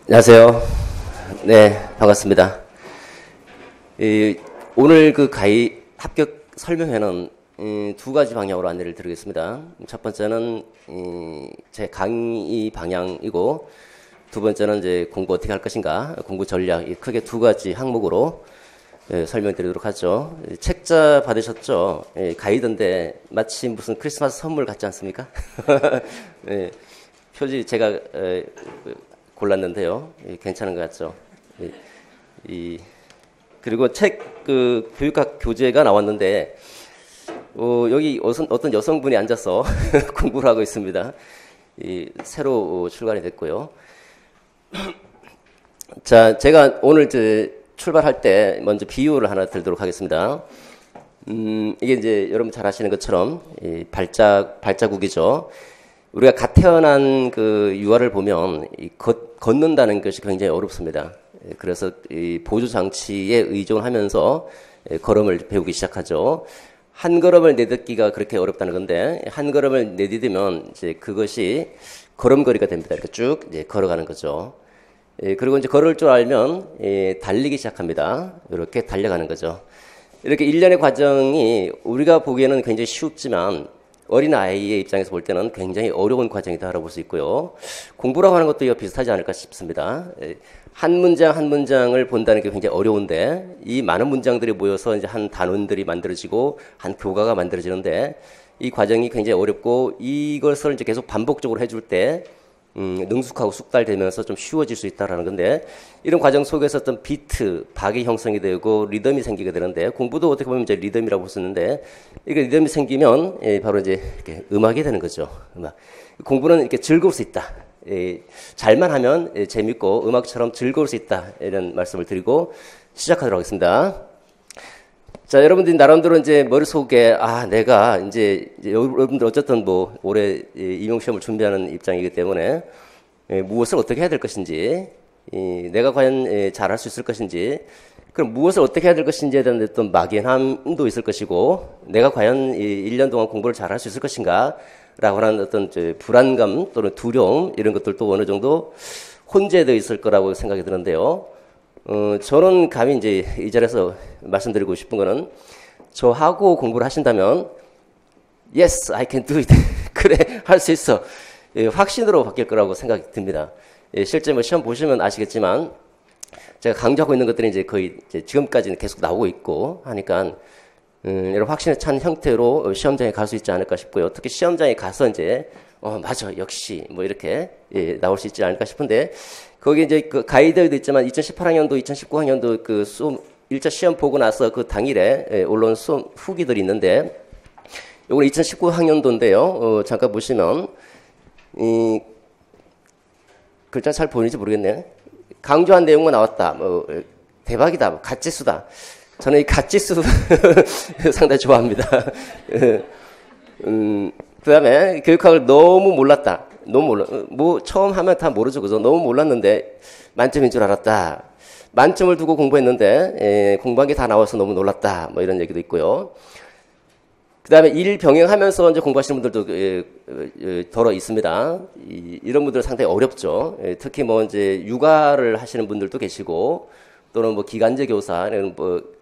안녕하세요. 네, 반갑습니다. 오늘 그 합격 설명회는 두 가지 방향으로 안내를 드리겠습니다. 첫 번째는 제 강의 방향이고, 두 번째는 이제 공부 어떻게 할 것인가, 공부 전략, 크게 두 가지 항목으로 설명드리도록 하죠. 책자 받으셨죠? 가이드인데 마치 무슨 크리스마스 선물 같지 않습니까? 네, 표지 제가 골랐는데요. 괜찮은 것 같죠? 그리고 교육학 교재가 나왔는데, 여기 어떤 여성분이 앉아서 공부를 하고 있습니다. 새로 출간이 됐고요. 자, 제가 오늘 출발할 때 먼저 비유를 하나 들도록 하겠습니다. 이게 이제 여러분 잘 아시는 것처럼 발자국이죠. 우리가 갓 태어난 그 유아를 보면 걷는다는 것이 굉장히 어렵습니다. 그래서 이 보조 장치에 의존하면서 걸음을 배우기 시작하죠. 한 걸음을 내딛기가 그렇게 어렵다는 건데, 한 걸음을 내딛으면 이제 그것이 걸음걸이가 됩니다. 이렇게 쭉 이제 걸어가는 거죠. 그리고 이제 걸을 줄 알면 달리기 시작합니다. 이렇게 달려가는 거죠. 이렇게 일련의 과정이 우리가 보기에는 굉장히 쉽지만 어린 아이의 입장에서 볼 때는 굉장히 어려운 과정이다라고 볼 수 있고요. 공부라고 하는 것도 비슷하지 않을까 싶습니다. 한 문장 한 문장을 본다는 게 굉장히 어려운데, 이 많은 문장들이 모여서 이제 한 단원들이 만들어지고 한 교과가 만들어지는데, 이 과정이 굉장히 어렵고, 이것을 이제 계속 반복적으로 해줄 때 능숙하고 숙달되면서 좀 쉬워질 수 있다라는 건데, 이런 과정 속에서 어떤 비트, 박이 형성이 되고 리듬이 생기게 되는데, 공부도 어떻게 보면 이제 리듬이라고 볼 수 있는데, 이게 리듬이 생기면 바로 이제 이렇게 음악이 되는 거죠. 음악. 공부는 이렇게 즐거울 수 있다. 잘만 하면 재밌고 음악처럼 즐거울 수 있다. 이런 말씀을 드리고 시작하도록 하겠습니다. 자, 여러분들이 나름대로 이제 머릿속에, 내가 이제 여러분들 어쨌든 뭐 올해 임용시험을 준비하는 입장이기 때문에 무엇을 어떻게 해야 될 것인지, 내가 과연 잘할 수 있을 것인지, 그럼 무엇을 어떻게 해야 될 것인지에 대한 어떤 막연함도 있을 것이고, 내가 과연 1년 동안 공부를 잘할 수 있을 것인가 라고 하는 어떤 불안감 또는 두려움, 이런 것들도 어느 정도 혼재되어 있을 거라고 생각이 드는데요. 저는 감히 이제 이 자리에서 말씀드리고 싶은 거는, 저하고 공부를 하신다면, yes, I can do it. 그래, 할 수 있어. 확신으로 바뀔 거라고 생각이 듭니다. 실제 뭐 시험 보시면 아시겠지만, 제가 강조하고 있는 것들이 이제 거의 지금까지는 계속 나오고 있고 하니까, 이런 확신에 찬 형태로 시험장에 갈 수 있지 않을까 싶고요. 특히 시험장에 가서 이제, 맞아, 역시, 뭐 이렇게, 나올 수 있지 않을까 싶은데, 거기 이제 그 가이드도 있지만 2018학년도, 2019학년도 그 1차 시험 보고 나서 그 당일에 올라온 후기들이 있는데, 요건 2019학년도인데요. 잠깐 보시면, 글자 잘 보이는지 모르겠네. 강조한 내용만 나왔다. 뭐, 대박이다. 뭐, 갓지수다. 저는 이 갓지수 상당히 좋아합니다. 그 다음에 교육학을 너무 몰랐다. 뭐, 처음 하면 다 모르죠. 그죠? 너무 몰랐는데, 만점인 줄 알았다. 만점을 두고 공부했는데, 공부한 게 다 나와서 너무 놀랐다. 뭐 이런 얘기도 있고요. 그 다음에 일 병행하면서 이제 공부하시는 분들도 더러 있습니다. 이런 분들 상당히 어렵죠. 특히 뭐 이제 육아를 하시는 분들도 계시고, 또는 뭐 기간제 교사, 이런 그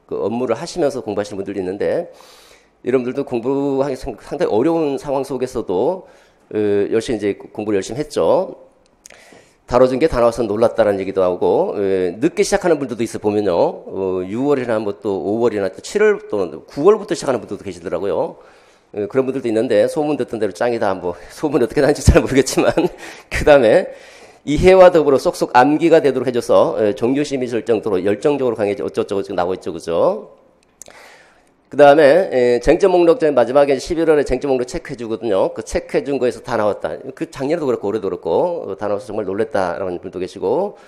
업무를 하시면서 공부하시는 분들도 있는데, 이런 분들도 공부하기 상당히 어려운 상황 속에서도 열심히 이제 공부를 열심히 했죠. 다뤄준 게 다 나와서 놀랐다는 얘기도 하고, 늦게 시작하는 분들도 있어 보면요. 6월이나 뭐 또 5월이나 또 7월 또는 9월부터 시작하는 분들도 계시더라고요. 그런 분들도 있는데, 소문 듣던 대로 짱이다. 뭐, 소문이 어떻게 나는지 잘 모르겠지만, 그 다음에 이해와 더불어 쏙쏙 암기가 되도록 해줘서 종교심이 있을 정도로 열정적으로 강해지 어쩌고저쩌고 지금 나오고 있죠. 그죠? 그 다음에 쟁점 목록 마지막에 11월에 쟁점 목록 체크해 주거든요. 그 체크해 준 거에서 다 나왔다. 그 작년에도 그렇고 올해도 그렇고 다 나와서 정말 놀랬다라는 분도 계시고,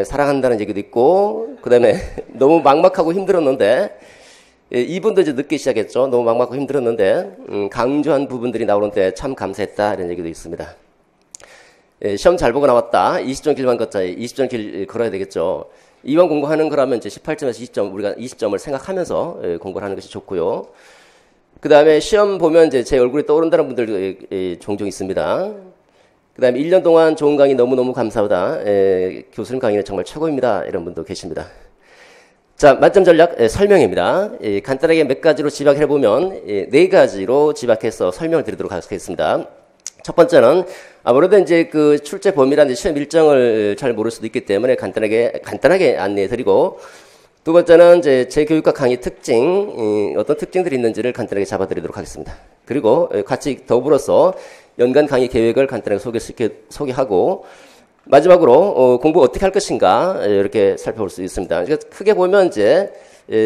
사랑한다는 얘기도 있고, 그 다음에 너무 막막하고 힘들었는데, 이분도 이제 늦게 시작했죠. 너무 막막하고 힘들었는데 강조한 부분들이 나오는데 참 감사했다, 이런 얘기도 있습니다. 시험 잘 보고 나왔다. 20점 길만 걷자. 20점 길 걸어야 되겠죠. 이왕 공부하는 거라면 이제 18점에서 20점, 우리가 20점을 생각하면서 공부를 하는 것이 좋고요. 그 다음에 시험 보면 이제 제 얼굴이 떠오른다는 분들 종종 있습니다. 그 다음에 1년 동안 좋은 강의 너무너무 감사하다. 교수님 강의는 정말 최고입니다. 이런 분도 계십니다. 자, 만점 전략 설명입니다. 간단하게 몇 가지로 집약해보면 4가지로 집약해서 설명을 드리도록 하겠습니다. 첫 번째는 아무래도 이제 그 출제 범위라든지 시험 일정을 잘 모를 수도 있기 때문에 간단하게 안내해드리고, 두 번째는 이제 제 교육과 강의 특징, 어떤 특징들이 있는지를 간단하게 잡아드리도록 하겠습니다. 그리고 같이 더불어서 연간 강의 계획을 간단하게 소개하고, 마지막으로 공부 어떻게 할 것인가 이렇게 살펴볼 수 있습니다. 그러니까 크게 보면 이제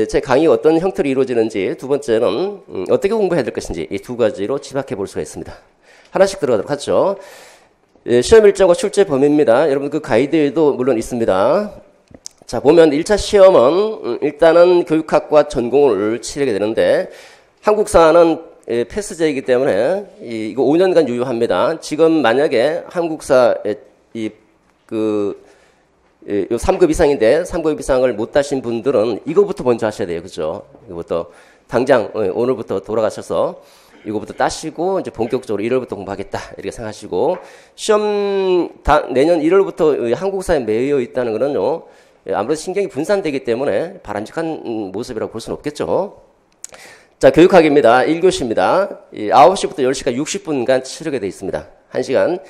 제 강의 어떤 형태로 이루어지는지, 두 번째는 어떻게 공부해야 될 것인지, 이 2가지로 집약해 볼 수가 있습니다. 하나씩 들어가도록 하죠. 시험 일정과 출제 범위입니다. 여러분 그 가이드에도 물론 있습니다. 자, 보면 1차 시험은 일단은 교육학과 전공을 치르게 되는데, 한국사는 패스제이기 때문에 이거 5년간 유효합니다. 지금 만약에 한국사 요 3급 이상인데 3급 이상을 못 따신 분들은 이거부터 먼저 하셔야 돼요. 그죠? 이거부터 당장 오늘부터 돌아가셔서 이거부터 따시고 이제 본격적으로 1월부터 공부하겠다 이렇게 생각하시고, 시험 내년 1월부터 한국사에 매여 있다는 거는요, 아무래도 신경이 분산되기 때문에 바람직한 모습이라고 볼 수는 없겠죠. 자, 교육학입니다. 1교시입니다. 9시부터 10시까지 60분간 치르게 되어 있습니다. 1시간.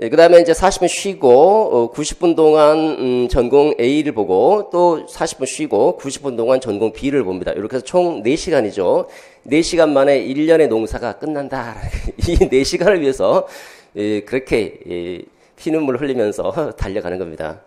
그 다음에 이제 40분 쉬고, 90분 동안 전공 A를 보고, 또 40분 쉬고, 90분 동안 전공 B를 봅니다. 이렇게 해서 총 4시간이죠. 4시간 만에 1년의 농사가 끝난다. 이 4시간을 위해서 그렇게 피눈물을 흘리면서 달려가는 겁니다.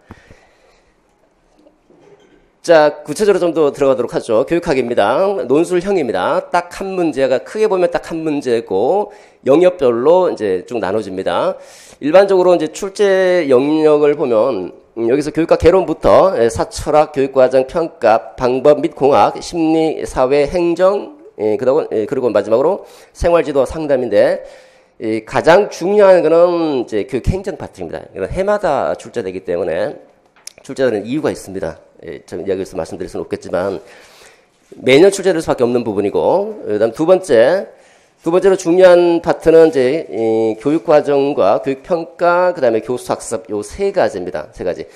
자, 구체적으로 좀 더 들어가도록 하죠. 교육학입니다. 논술형입니다. 딱 한 문제가, 크게 보면 딱 한 문제고, 영역별로 이제 쭉 나눠집니다. 일반적으로 이제 출제 영역을 보면, 여기서 교육학 개론부터 사철학, 교육과정, 평가, 방법 및 공학, 심리, 사회, 행정, 그리고 마지막으로 생활지도 상담인데, 가장 중요한 거는 이제 교육 행정 파트입니다. 이건 해마다 출제되기 때문에 출제되는 이유가 있습니다. 제가 여기서 말씀드릴 수는 없겠지만 매년 출제될 수밖에 없는 부분이고, 그다음 두 번째로 중요한 파트는 이제 교육과정과 교육평가, 그다음에 교수학습 요 3가지입니다. 3가지.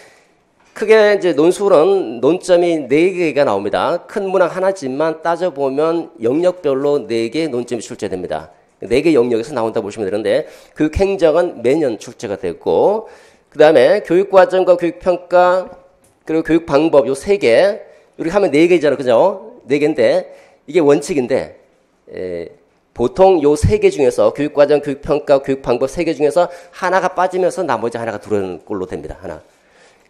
크게 이제 논술은 논점이 4개가 나옵니다. 큰 문항 하나지만 따져보면 영역별로 4개 논점이 출제됩니다. 4개 영역에서 나온다 보시면 되는데, 교육행정은 매년 출제가 됐고, 그 다음에 교육과정과 교육평가, 그리고 교육방법 요 3개, 이렇게 하면 4개잖아요. 그죠? 4개인데, 이게 원칙인데, 보통 요 3개 중에서 교육과정, 교육평가, 교육방법 3개 중에서 하나가 빠지면서 나머지 하나가 들어오는 꼴로 됩니다. 하나.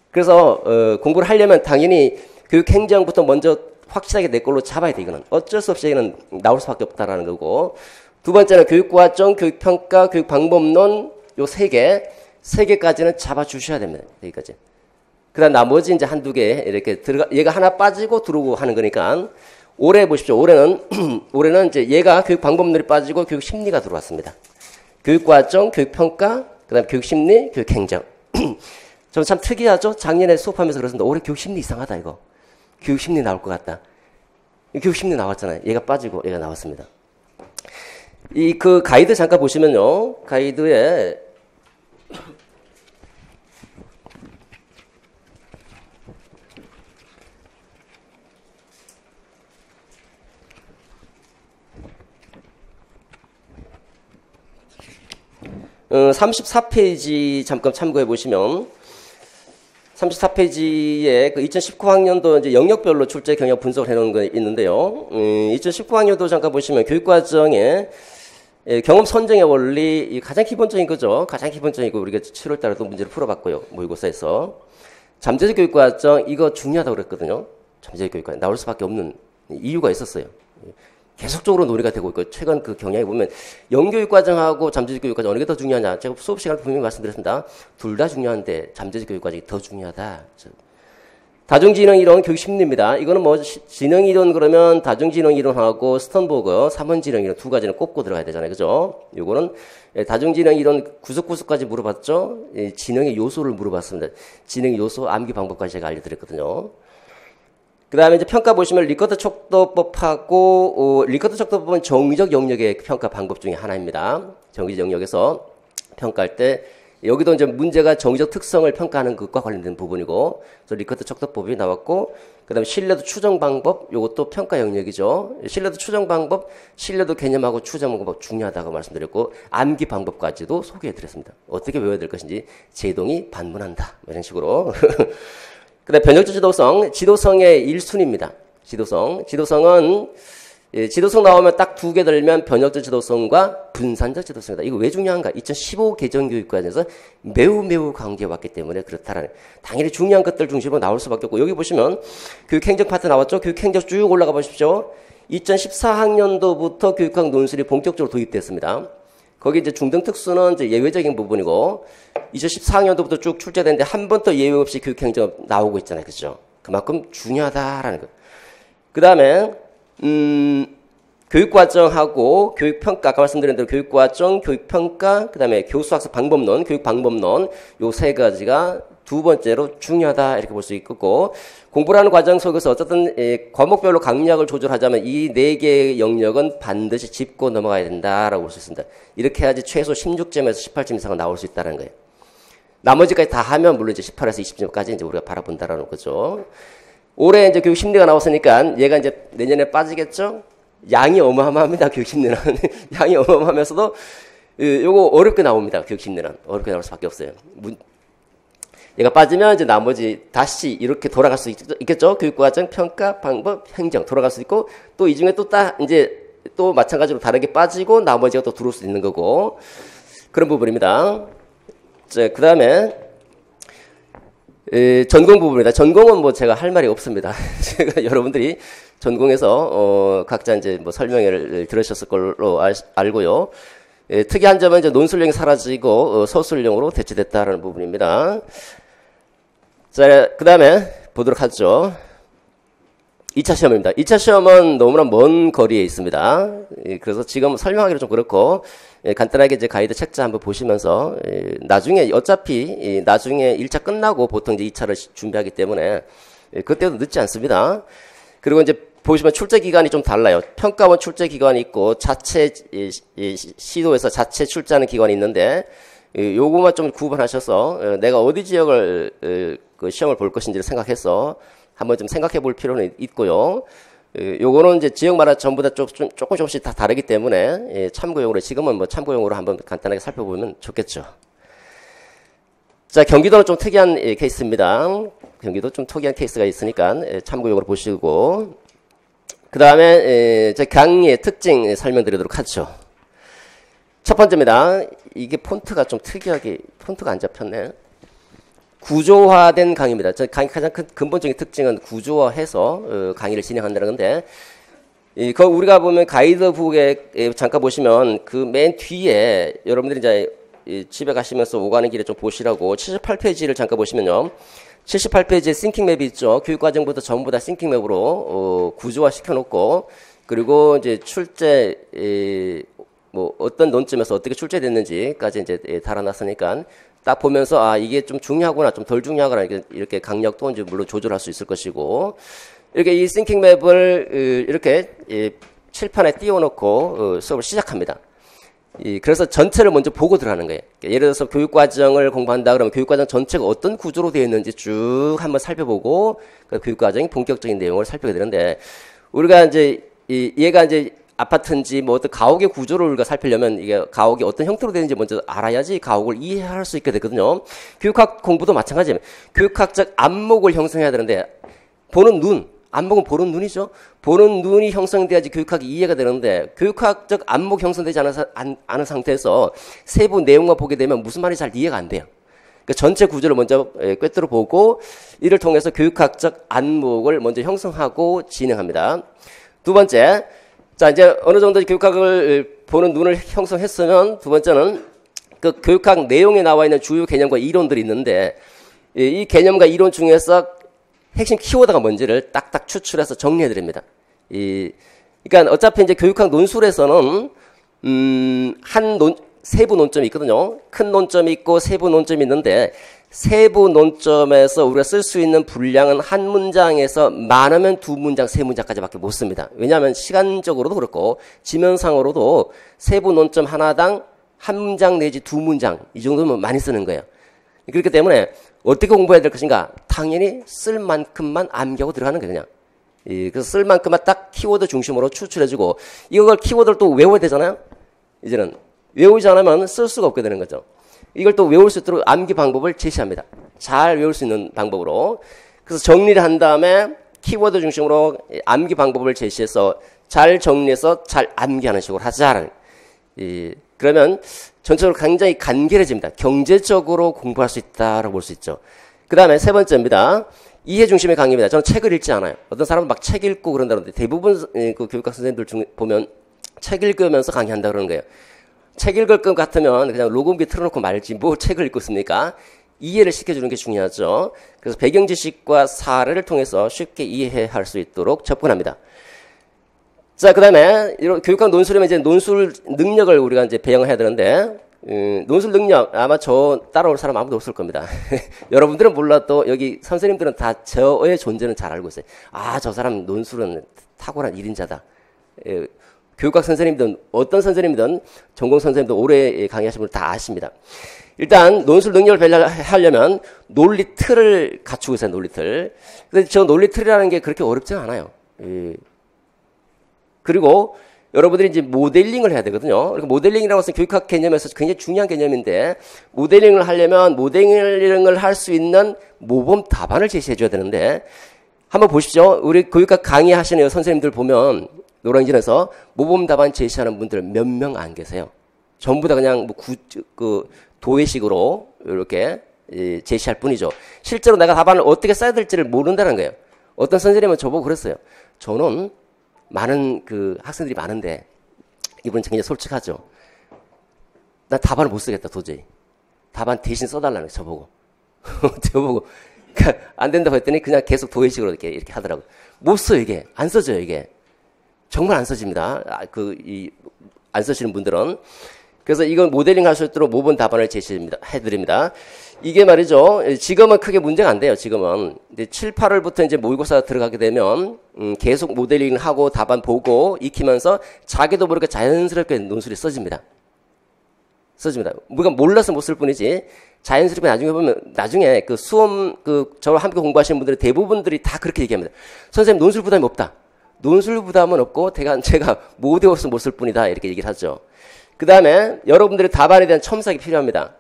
그래서 공부를 하려면 당연히 교육행정부터 먼저 확실하게 내 걸로 잡아야 돼. 이거는 어쩔 수 없이 이거는 나올 수밖에 없다라는 거고, 두 번째는 교육과정, 교육평가, 교육방법론 요 3개까지는 잡아주셔야 됩니다. 여기까지. 그 다음 나머지 이제 한두 개 이렇게 얘가 하나 빠지고 들어오고 하는 거니까, 올해 보십시오. 올해는 이제 얘가 교육 방법론이 빠지고 교육 심리가 들어왔습니다. 교육과정, 교육평가, 그 다음 교육 심리, 교육 행정. 저는 참 특이하죠? 작년에 수업하면서 그랬습니다. 올해 교육 심리 이상하다, 이거. 교육 심리 나올 것 같다. 교육 심리 나왔잖아요. 얘가 빠지고 얘가 나왔습니다. 그 가이드 잠깐 보시면요. 가이드에 34페이지 잠깐 참고해 보시면, 34페이지에 그 2019학년도 이제 영역별로 출제 경향 분석을 해놓은 거 있는데요. 2019학년도 잠깐 보시면 교육과정에 경험 선정의 원리, 가장 기본적인 거죠. 가장 기본적이고 우리가 7월달에도 문제를 풀어봤고요. 모의고사에서. 잠재적 교육과정, 이거 중요하다고 그랬거든요. 잠재적 교육과정 나올 수밖에 없는 이유가 있었어요. 계속적으로 논의가 되고 있고, 최근 그 경향에 보면 영교육 과정하고 잠재적 교육 과정 어느 게 더 중요하냐, 제가 수업 시간에 분명히 말씀드렸습니다. 둘 다 중요한데 잠재적 교육 과정이 더 중요하다. 다중지능 이론 교육 심리입니다. 이거는 뭐 지능 이론 그러면 다중지능 이론하고 스턴버그 3원 지능 이론 2가지는 꼽고 들어가야 되잖아요. 그죠? 요거는 다중지능 이론 구석구석까지 물어봤죠. 지능의 요소를 물어봤습니다. 지능 요소 암기 방법까지 제가 알려드렸거든요. 그 다음에 이제 평가 보시면 리커트 척도법하고, 리커트 척도법은 정의적 영역의 평가 방법 중에 하나입니다. 정의적 영역에서 평가할 때 여기도 이제 문제가 정의적 특성을 평가하는 것과 관련된 부분이고, 그래서 리커트 척도법이 나왔고, 그 다음에 신뢰도 추정 방법, 요것도 평가 영역이죠. 신뢰도 추정 방법, 신뢰도 개념하고 추정 방법 중요하다고 말씀드렸고, 암기 방법까지도 소개해드렸습니다. 어떻게 외워야 될 것인지, 제동이 반문한다. 이런 식으로. 그 다음에 변혁적 지도성, 지도성의 1순위입니다. 지도성은 지도성 나오면 딱 두 개 들면 변혁적 지도성과 분산적 지도성이다. 이거 왜 중요한가? 2015 개정교육과정에서 매우 강조해왔기 때문에 그렇다라는. 당연히 중요한 것들 중심으로 나올 수밖에 없고, 여기 보시면 교육행정 파트 나왔죠? 교육행정 쭉 올라가 보십시오. 2014학년도부터 교육학 논술이 본격적으로 도입됐습니다. 거기 이제 중등 특수는 이제 예외적인 부분이고, 2014학년도부터 쭉 출제되는데 한 번도 예외 없이 교육행정 나오고 있잖아요. 그죠? 그만큼 중요하다라는 거. 그 다음에 교육과정하고 교육평가, 아까 말씀드린 대로 교육과정, 교육평가, 그 다음에 교수학습 방법론, 교육방법론, 요 세 가지가 두 번째로 중요하다 이렇게 볼 수 있고, 공부라는 과정 속에서 어쨌든 과목별로 강약을 조절하자면 이 네 개의 영역은 반드시 짚고 넘어가야 된다라고 볼 수 있습니다. 이렇게 해야지 최소 16점에서 18점 이상은 나올 수 있다는 거예요. 나머지까지 다 하면 물론 이제 18에서 20점까지 이제 우리가 바라본다라는 거죠. 올해 이제 교육 심리가 나왔으니까 얘가 이제 내년에 빠지겠죠? 양이 어마어마합니다. 교육 심리는. 양이 어마어마하면서도 요거 어렵게 나옵니다. 교육 심리는. 어렵게 나올 수밖에 없어요. 얘가 빠지면 이제 나머지 다시 이렇게 돌아갈 수 있겠죠? 교육과정, 평가, 방법, 행정 돌아갈 수 있고, 또 이 중에 또 이제 또 마찬가지로 다르게 빠지고 나머지가 또 들어올 수 있는 거고, 그런 부분입니다. 자, 그 다음에 전공 부분입니다. 전공은 뭐 제가 할 말이 없습니다. 제가 여러분들이 전공에서 각자 이제 뭐 설명회를 들으셨을 걸로 알고요. 특이한 점은 이제 논술형이 사라지고 서술형으로 대체됐다라는 부분입니다. 자, 그 다음에 보도록 하죠. 2차 시험입니다. 2차 시험은 너무나 먼 거리에 있습니다. 그래서 지금 설명하기는 좀 그렇고, 간단하게 이제 가이드 책자 한번 보시면서, 나중에 어차피 나중에 1차 끝나고 보통 이제 2차를 준비하기 때문에 그때도 늦지 않습니다. 그리고 이제 보시면 출제 기간이 좀 달라요. 평가원 출제 기간이 있고 자체 시도에서 자체 출제하는 기간이 있는데, 요거만 좀 구분하셔서 내가 어디 지역을 그 시험을 볼 것인지를 생각해서 한번 좀 생각해 볼 필요는 있고요. 요거는 이제 지역마다 전부 다 조금씩 다 다르기 때문에 참고용으로, 지금은 뭐 참고용으로 한번 간단하게 살펴보면 좋겠죠. 자, 경기도는 좀 특이한 케이스입니다. 경기도 좀 특이한 케이스가 있으니까 참고용으로 보시고, 그 다음에 강의의 특징 설명드리도록 하죠. 첫 번째입니다. 이게 폰트가 좀 특이하게, 폰트가 안 잡혔네. 구조화된 강의입니다. 저 강의 가장 큰 근본적인 특징은 구조화해서 강의를 진행한다는 건데, 그 우리가 보면 가이드북에 잠깐 보시면 그 맨 뒤에 여러분들이 이제 집에 가시면서 오가는 길에 좀 보시라고 78페이지를 잠깐 보시면요. 78페이지에 싱킹맵이 있죠. 교육과정부터 전부 다 싱킹맵으로 구조화 시켜놓고, 그리고 이제 출제 뭐 어떤 논점에서 어떻게 출제됐는지까지 이제 달아놨으니까 딱 보면서 아, 이게 좀 중요하구나, 좀 덜 중요하구나, 이렇게 강력도 이제 물론 조절할 수 있을 것이고, 이렇게 이 싱킹맵을 이렇게 칠판에 띄워놓고 수업을 시작합니다. 그래서 전체를 먼저 보고 들어가는 거예요. 예를 들어서 교육과정을 공부한다 그러면 교육과정 전체가 어떤 구조로 되어 있는지 쭉 한번 살펴보고 그 교육과정의 본격적인 내용을 살펴야 되는데, 우리가 이제 얘가 이제 아파트인지 뭐 어떤 가옥의 구조를 우리가 살피려면 이게 가옥이 어떤 형태로 되는지 먼저 알아야지 가옥을 이해할 수 있게 되거든요. 교육학 공부도 마찬가지입니다. 교육학적 안목을 형성해야 되는데, 보는 눈, 안목은 보는 눈이죠. 보는 눈이 형성돼야지 교육학이 이해가 되는데, 교육학적 안목 형성되지 않은 상태에서 세부 내용만 보게 되면 무슨 말인지 잘 이해가 안 돼요. 그러니까 전체 구조를 먼저 꿰뚫어 보고 이를 통해서 교육학적 안목을 먼저 형성하고 진행합니다. 두 번째, 자, 이제 어느 정도 교육학을 보는 눈을 형성했으면 두 번째는 그 교육학 내용에 나와 있는 주요 개념과 이론들이 있는데, 이 개념과 이론 중에서 핵심 키워드가 뭔지를 딱딱 추출해서 정리해 드립니다. 그러니까 어차피 이제 교육학 논술에서는 세부 논점이 있거든요. 큰 논점이 있고 세부 논점이 있는데, 세부 논점에서 우리가 쓸 수 있는 분량은 한 문장에서 많으면 두 문장, 세 문장까지밖에 못 씁니다. 왜냐하면 시간적으로도 그렇고 지면상으로도 세부 논점 하나당 한 문장 내지 두 문장 이 정도면 많이 쓰는 거예요. 그렇기 때문에 어떻게 공부해야 될 것인가? 당연히 쓸 만큼만 암기하고 들어가는 거예요, 그냥. 그래서 쓸 만큼만 딱 키워드 중심으로 추출해주고, 이걸 키워드를 또 외워야 되잖아요? 이제는. 외우지 않으면 쓸 수가 없게 되는 거죠. 이걸 또 외울 수 있도록 암기 방법을 제시합니다. 잘 외울 수 있는 방법으로. 그래서 정리를 한 다음에 키워드 중심으로 암기 방법을 제시해서 잘 정리해서 잘 암기하는 식으로 하자. 그러면 전체적으로 굉장히 간결해집니다. 경제적으로 공부할 수 있다라고 볼 수 있죠. 그 다음에 세 번째입니다. 이해 중심의 강의입니다. 저는 책을 읽지 않아요. 어떤 사람은 막 책 읽고 그런다는데 대부분 그 교육학 선생님들 중에 보면 책 읽으면서 강의한다 그러는 거예요. 책 읽을 것 같으면 그냥 녹음기 틀어놓고 말지 뭐 책을 읽고 있습니까? 이해를 시켜주는 게 중요하죠. 그래서 배경 지식과 사례를 통해서 쉽게 이해할 수 있도록 접근합니다. 자, 그 다음에 이런 교육학 논술이면 이제 논술 능력을 우리가 이제 배양해야 되는데, 논술 능력 아마 저 따라올 사람 아무도 없을 겁니다. 여러분들은 몰라도 여기 선생님들은 다 저의 존재는 잘 알고 있어요. 아, 저 사람 논술은 탁월한 1인자다. 교육학 선생님들은 어떤 선생님이든 전공 선생님들 오래 강의하신 분들 다 아십니다. 일단 논술 능력을 배려하려면 논리 틀을 갖추고 있어요. 논리 틀. 근데 저 논리 틀이라는 게 그렇게 어렵지 않아요. 그리고 여러분들이 이제 모델링을 해야 되거든요. 그러니까 모델링이라고 해서 교육학 개념에서 굉장히 중요한 개념인데, 모델링을 하려면 모델링을 할 수 있는 모범 답안을 제시해 줘야 되는데, 한번 보십시오. 우리 교육학 강의하시는 선생님들 보면 노량진에서 모범 답안 제시하는 분들 몇 명 안 계세요. 전부 다 그냥 뭐 도회식으로 이렇게 제시할 뿐이죠. 실제로 내가 답안을 어떻게 써야 될지를 모른다는 거예요. 어떤 선생님은 저보고 그랬어요. 저는 많은 그 학생들이 많은데, 이분은 굉장히 솔직하죠. 나 답안을 못 쓰겠다, 도저히. 답안 대신 써달라는 거예요, 저보고. 저보고. 그러니까 안 된다고 했더니 그냥 계속 도회식으로 이렇게 하더라고요. 못 써요, 이게. 안 써져요, 이게. 정말 안 써집니다. 안 쓰시는 분들은. 그래서 이건 모델링 할 수 있도록 모범 답안을 해드립니다. 이게 말이죠. 지금은 크게 문제가 안 돼요, 지금은. 근데 7, 8월부터 이제 모의고사 들어가게 되면, 계속 모델링을 하고 답안 보고 익히면서 자기도 모르게 자연스럽게 논술이 써집니다. 우리가 몰라서 못 쓸 뿐이지, 자연스럽게 나중에 보면, 나중에 그 저와 함께 공부하시는 분들이 대부분들이 다 그렇게 얘기합니다. 선생님, 논술 부담이 없다. 논술 부담은 없고, 제가 못 외워서 못 쓸 뿐이다. 이렇게 얘기를 하죠. 그 다음에 여러분들의 답안에 대한 첨삭이 필요합니다.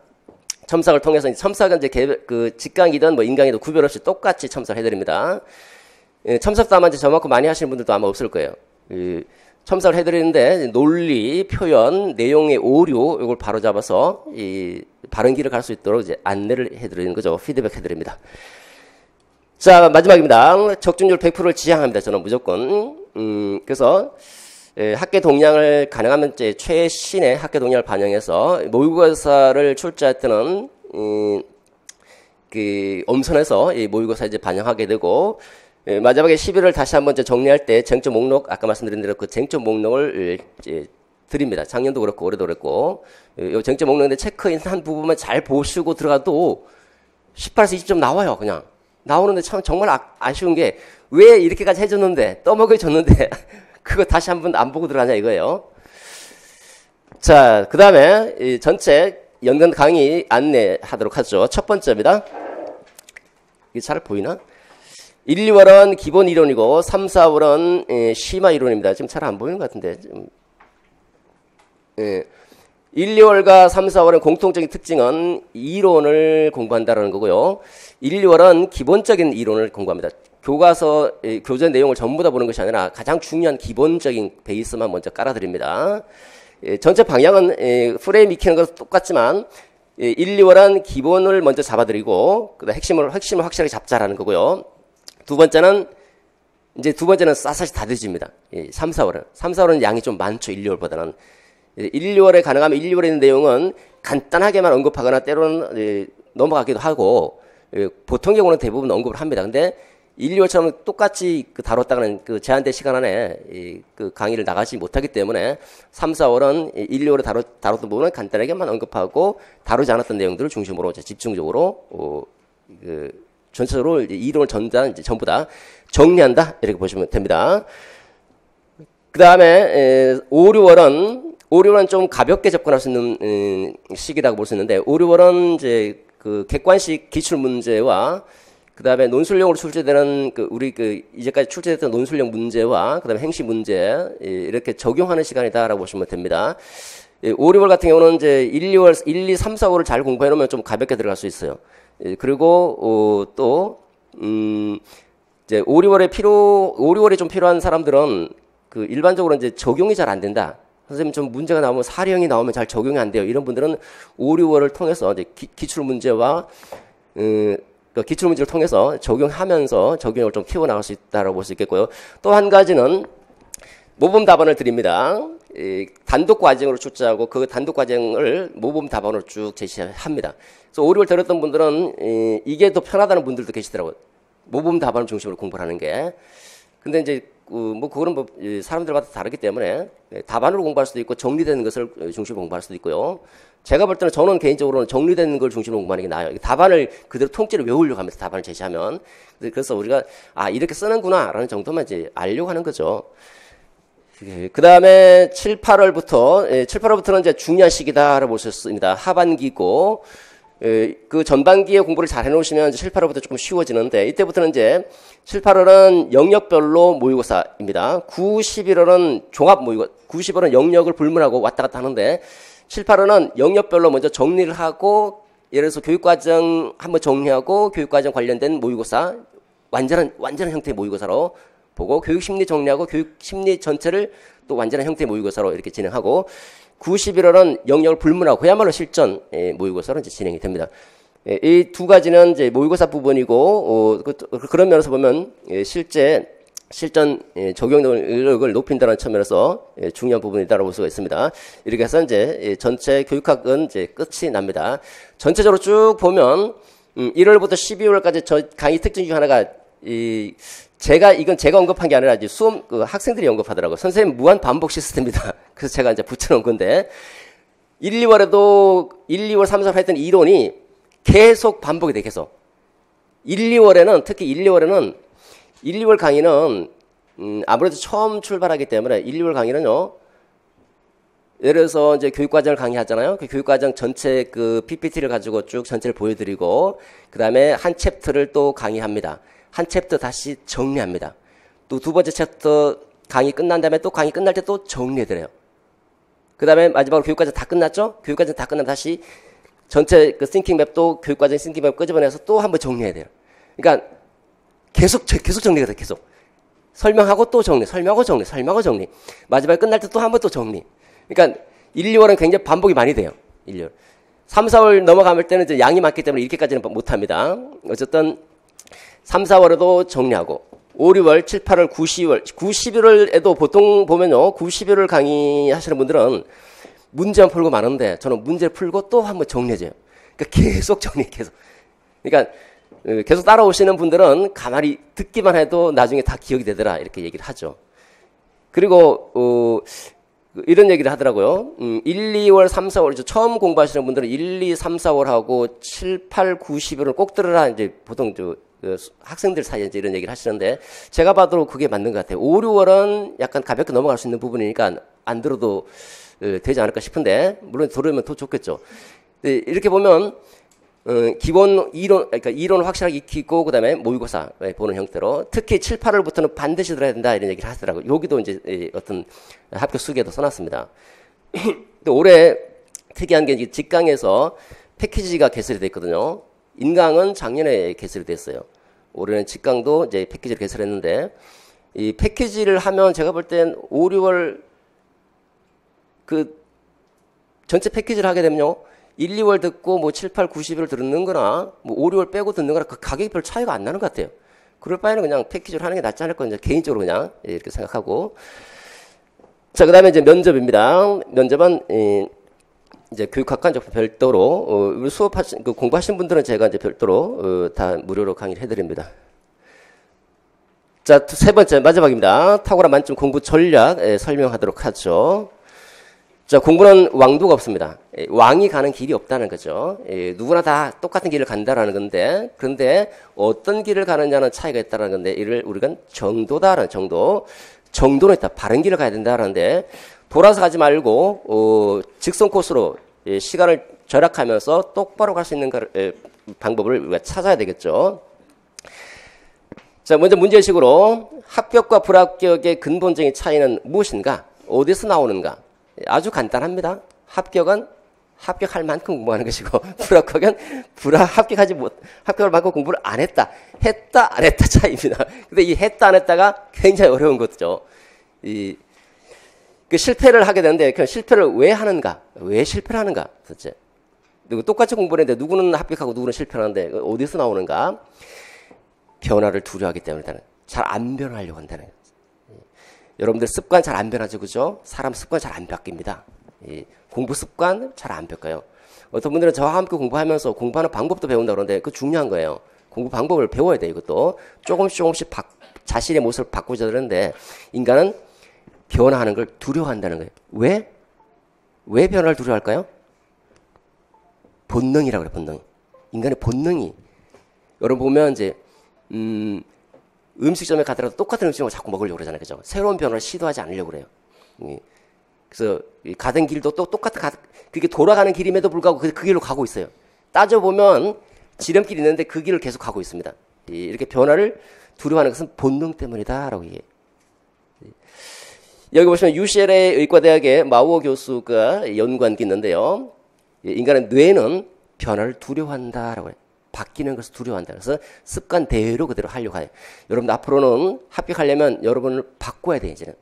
첨삭을 통해서 첨삭은 이제 직강이든 뭐 인강이든 구별 없이 똑같이 첨삭을 해드립니다. 첨삭도 아마 이제 저만큼 많이 하시는 분들도 아마 없을 거예요. 첨삭을 해드리는데 논리, 표현, 내용의 오류 이걸 바로 잡아서 이 바른 길을 갈 수 있도록 이제 안내를 해드리는 거죠. 피드백 해드립니다. 자, 마지막입니다. 적중률 100%를 지향합니다. 저는 무조건. 그래서 학계 동량을 가능하면 이제 최신의 학계 동량을 반영해서 모의고사를 출제할 때는 엄선해서 이 모의고사 이제 반영하게 되고, 마지막에 11월 다시 한번 이제 정리할 때 쟁점 목록, 아까 말씀드린 대로 그 쟁점 목록을 이제 드립니다. 작년도 그렇고 올해도 그랬고, 이 쟁점 목록인데 체크인 한 부분만 잘 보시고 들어가도 18에서 20점 나와요. 그냥 나오는데 참 정말 아쉬운 게 왜 이렇게까지 해줬는데 떠먹여줬는데 그거 다시 한번 안 보고 들어가냐 이거예요. 자, 그 다음에 전체 연간 강의 안내하도록 하죠. 첫 번째입니다. 이게 잘 보이나? 1, 2월은 기본 이론이고 3, 4월은 심화 이론입니다. 지금 잘 안 보이는 것 같은데. 1, 2월과 3, 4월은 공통적인 특징은 이론을 공부한다는 거고요. 1, 2월은 기본적인 이론을 공부합니다. 교과서, 교재 내용을 전부 다 보는 것이 아니라 가장 중요한 기본적인 베이스만 먼저 깔아드립니다. 전체 방향은 프레임 익히는 것도 똑같지만 1, 2월은 기본을 먼저 잡아드리고 그다음 핵심을 확실하게 잡자라는 거고요. 두 번째는 샅샅이 다 뒤집니다. 3, 4월은 양이 좀 많죠. 1, 2월보다는. 1, 2월에 가능하면 1, 2월에 있는 내용은 간단하게만 언급하거나 때로는 넘어가기도 하고, 보통 경우는 대부분 언급을 합니다. 근데 1, 2월처럼 똑같이 다뤘다가는 그 제한된 시간 안에 그 강의를 나가지 못하기 때문에 3, 4월은 1, 2월에 다뤘던 부분은 간단하게만 언급하고 다루지 않았던 내용들을 중심으로 집중적으로 전체적으로 이론을 전부 다 정리한다 이렇게 보시면 됩니다. 그 다음에 5, 6월은 5, 6월은 좀 가볍게 접근할 수 있는 시기라고 볼 수 있는데 5, 6월은 이제 그 객관식 기출 문제와 그다음에 논술형으로 출제되는 우리 이제까지 출제됐던 논술형 문제와 그다음에 행시 문제 이렇게 적용하는 시간이다라고 보시면 됩니다. 5, 6월 같은 경우는 이제 1, 2, 3, 4월을 잘 공부해 놓으면 좀 가볍게 들어갈 수 있어요. 그리고 또 이제 5, 6월에 좀 필요한 사람들은 일반적으로 이제 적용이 잘 안 된다. 선생님 좀 문제가 나오면 사령이 나오면 잘 적용이 안 돼요. 이런 분들은 5, 6월을 통해서 이제 기출 문제와 기출 문제를 통해서 적용하면서 적용을 좀 키워나갈 수 있다고 볼 수 있겠고요. 또 한 가지는 모범 답안을 드립니다. 단독 과정으로 출제하고 그 단독 과정을 모범 답안으로 쭉 제시합니다. 그래서 5, 6월 들었던 분들은 이게 더 편하다는 분들도 계시더라고요. 모범 답안을 중심으로 공부를 하는 게. 근데 이제 그거는 사람들마다 다르기 때문에 답안으로 공부할 수도 있고 정리되는 것을 중심으로 공부할 수도 있고요. 제가 볼 때는 저는 개인적으로는 정리되는 걸 중심으로 공부하는 게 나아요. 답안을 그대로 통째로 외우려고 하면서 답안을 제시하면. 그래서 우리가 이렇게 쓰는구나 라는 정도만 이제 알려고 하는 거죠. 그 다음에 7, 8월부터는 이제 중요한 시기다라고 볼 수 있습니다. 하반기고, 그 전반기에 공부를 잘 해놓으시면 7, 8월부터 조금 쉬워지는데, 이때부터는 이제 7, 8월은 영역별로 모의고사입니다. 9, 11월은 종합 모의고사, 9, 10월은 영역을 불문하고 왔다 갔다 하는데, 7, 8월은 영역별로 먼저 정리를 하고, 예를 들어서 교육과정 한번 정리하고, 교육과정 관련된 모의고사, 완전한 형태의 모의고사로 보고, 교육심리 정리하고, 교육심리 전체를 또 완전한 형태의 모의고사로 이렇게 진행하고, 9, 11월은 영역을 불문하고 그야말로 실전 모의고사로 이제 진행이 됩니다. 이 두 가지는 이제 모의고사 부분이고 그런 면에서 보면 실전 적용력을 높인다는 측면에서 중요한 부분이다라고 볼 수가 있습니다. 이렇게 해서 이제 전체 교육학은 이제 끝이 납니다. 전체적으로 쭉 보면 1월부터 12월까지 저 강의 특징 중 하나가 이건 제가 언급한 게 아니라 이제 학생들이 언급하더라고요. 선생님 무한 반복 시스템입니다. 그래서 제가 이제 붙여놓은 건데, 1, 2월, 3, 4월 했던 이론이 계속 반복이 돼, 계속. 특히 1, 2월에는, 1, 2월 강의는, 아무래도 처음 출발하기 때문에 1, 2월 강의는요, 예를 들어서 이제 교육과정을 강의하잖아요. 그 교육과정 전체 PPT를 가지고 쭉 전체를 보여드리고, 그 다음에 한 챕터를 또 강의합니다. 한 챕터 다시 정리합니다. 또 두 번째 챕터 강의 끝난 다음에 또 강의 끝날 때 또 정리해드려요. 그 다음에 마지막으로 교육과정 다 끝났죠? 교육과정 다 끝나면 다시 전체 싱킹맵도 교육과정 싱킹맵 끄집어내서 또 한번 정리해야 돼요. 그러니까 계속 정리가 돼요. 계속. 설명하고 또 정리, 설명하고 정리. 마지막에 끝날 때 또 한번 또 정리. 그러니까 1, 2월은 굉장히 반복이 많이 돼요. 1, 2월. 3, 4월 넘어갈 때는 이제 양이 많기 때문에 이렇게까지는 못합니다. 어쨌든 3, 4월에도 정리하고 5, 6월, 7, 8월, 9, 10월 9, 11월에도 보통 보면요 9, 11월 강의하시는 분들은 문제만 풀고 마는데 저는 문제를 풀고 또 한번 정리해줘요. 그러니까 계속 계속. 그러니까 계속 따라오시는 분들은 가만히 듣기만 해도 나중에 다 기억이 되더라 이렇게 얘기를 하죠. 그리고 이런 얘기를 하더라고요. 1, 2월, 3, 4월 처음 공부하시는 분들은 1, 2, 3, 4월하고 7, 8, 9, 10월을 꼭 들으라 이제 보통 학생들 사이에 이제 이런 얘기를 하시는데 제가 봐도 그게 맞는 것 같아요. 5, 6월은 약간 가볍게 넘어갈 수 있는 부분이니까 안 들어도 되지 않을까 싶은데 물론 들으면 더 좋겠죠. 이렇게 보면 기본 그러니까 이론을 확실하게 익히고 그다음에 모의고사 보는 형태로 특히 7, 8월부터는 반드시 들어야 된다 이런 얘기를 하시더라고요. 여기도 이제 어떤 합격 수기에도 써놨습니다. 또 올해 특이한 게 직강에서 패키지가 개설이 됐거든요. 인강은 작년에 개설이 됐어요. 올해는 직강도 이제 패키지를 개설했는데 이 패키지를 하면 제가 볼 땐 5, 6월 전체 패키지를 하게 되면요. 1, 2월 듣고 7, 8, 9, 10을 듣는 거나 5, 6월 빼고 듣는 거나 그 가격이 별 차이가 안 나는 것 같아요. 그럴 바에는 그냥 패키지를 하는 게 낫지 않을까 이제 개인적으로 그냥 이렇게 생각하고. 자, 그다음에 이제 면접입니다. 면접은 이제 교육학과 이제 별도로 우리 공부하신 분들은 제가 이제 별도로 다 무료로 강의를 해드립니다. 자, 세 번째 마지막입니다. 탁월한 만점 공부 전략 설명하도록 하죠. 자, 공부는 왕도가 없습니다. 왕이 가는 길이 없다는 거죠. 누구나 다 똑같은 길을 간다라는 건데, 그런데 어떤 길을 가느냐는 차이가 있다는 건데, 이를 우리가 정도다라는 정도는 있다. 바른 길을 가야 된다라는데, 돌아서 가지 말고 직선 코스로 시간을 절약하면서 똑바로 갈 수 있는 방법을 우리가 찾아야 되겠죠. 자, 먼저 문제식으로 합격과 불합격의 근본적인 차이는 무엇인가? 어디서 나오는가? 아주 간단합니다. 합격은 합격할 만큼 공부하는 것이고 불합격은 합격할 만큼 공부를 안 했다. 했다 안 했다 차이입니다. 근데 이 했다 안 했다가 굉장히 어려운 거죠. 그 실패를 하게 되는데 그 실패를 왜 하는가? 왜 실패를 하는가? 도대체 똑같이 공부를 했는데 누구는 합격하고 누구는 실패를 하는데 어디서 나오는가? 변화를 두려워하기 때문에 잘 안 변하려고 한다는 거예요. 여러분들 습관 잘 안 변하죠, 그죠? 사람 습관 잘 안 바뀝니다. 공부 습관 잘 안 바뀌어요. 어떤 분들은 저와 함께 공부하면서 공부하는 방법도 배운다 그러는데 그거 중요한 거예요. 공부 방법을 배워야 돼, 이것도. 조금씩 자신의 모습을 바꾸자 그러는데 인간은 변화하는 걸 두려워한다는 거예요. 왜? 왜 변화를 두려워할까요? 본능이라고 그래요, 본능. 인간의 본능이. 여러분 보면 이제, 음식점에 가더라도 똑같은 음식을 자꾸 먹으려고 그러잖아요. 그죠? 새로운 변화를 시도하지 않으려고 그래요. 그래서 가던 길도 또 그게 돌아가는 길임에도 불구하고 그 길로 가고 있어요. 따져보면 지름길이 있는데 그 길을 계속 가고 있습니다. 이렇게 변화를 두려워하는 것은 본능 때문이다라고 얘기해요. 여기 보시면 UCLA 의과대학의 마우어 교수가 연구한 게 있는데요. 인간의 뇌는 변화를 두려워한다라고 해요. 바뀌는 것을 두려워한다. 그래서 습관대로 그대로 하려고 해요. 여러분 앞으로는 합격하려면 여러분을 바꿔야 돼요. 이제는.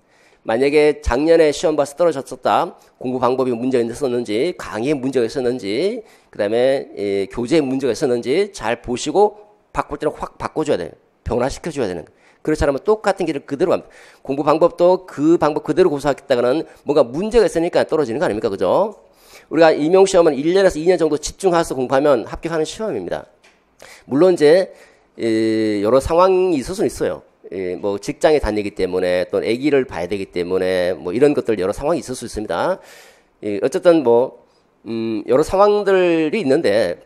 만약에 작년에 시험 봐서 떨어졌었다. 공부 방법이 문제가 있었는지, 강의에 문제가 있었는지, 그 다음에 교재에 문제가 있었는지 잘 보시고 바꿀 때는 확 바꿔줘야 돼요. 변화시켜줘야 되는 거예요. 그렇지 않으면 똑같은 길을 그대로 갑니다. 공부 방법도 그 방법 그대로 고수하겠다가는 뭔가 문제가 있으니까 떨어지는 거 아닙니까? 그죠? 우리가 임용시험은 1년에서 2년 정도 집중해서 공부하면 합격하는 시험입니다. 물론 이제 여러 상황이 있을 수는 있어요. 뭐 직장에 다니기 때문에 또 아기를 봐야 되기 때문에 뭐 이런 것들 여러 상황이 있을 수 있습니다. 어쨌든 뭐 여러 상황들이 있는데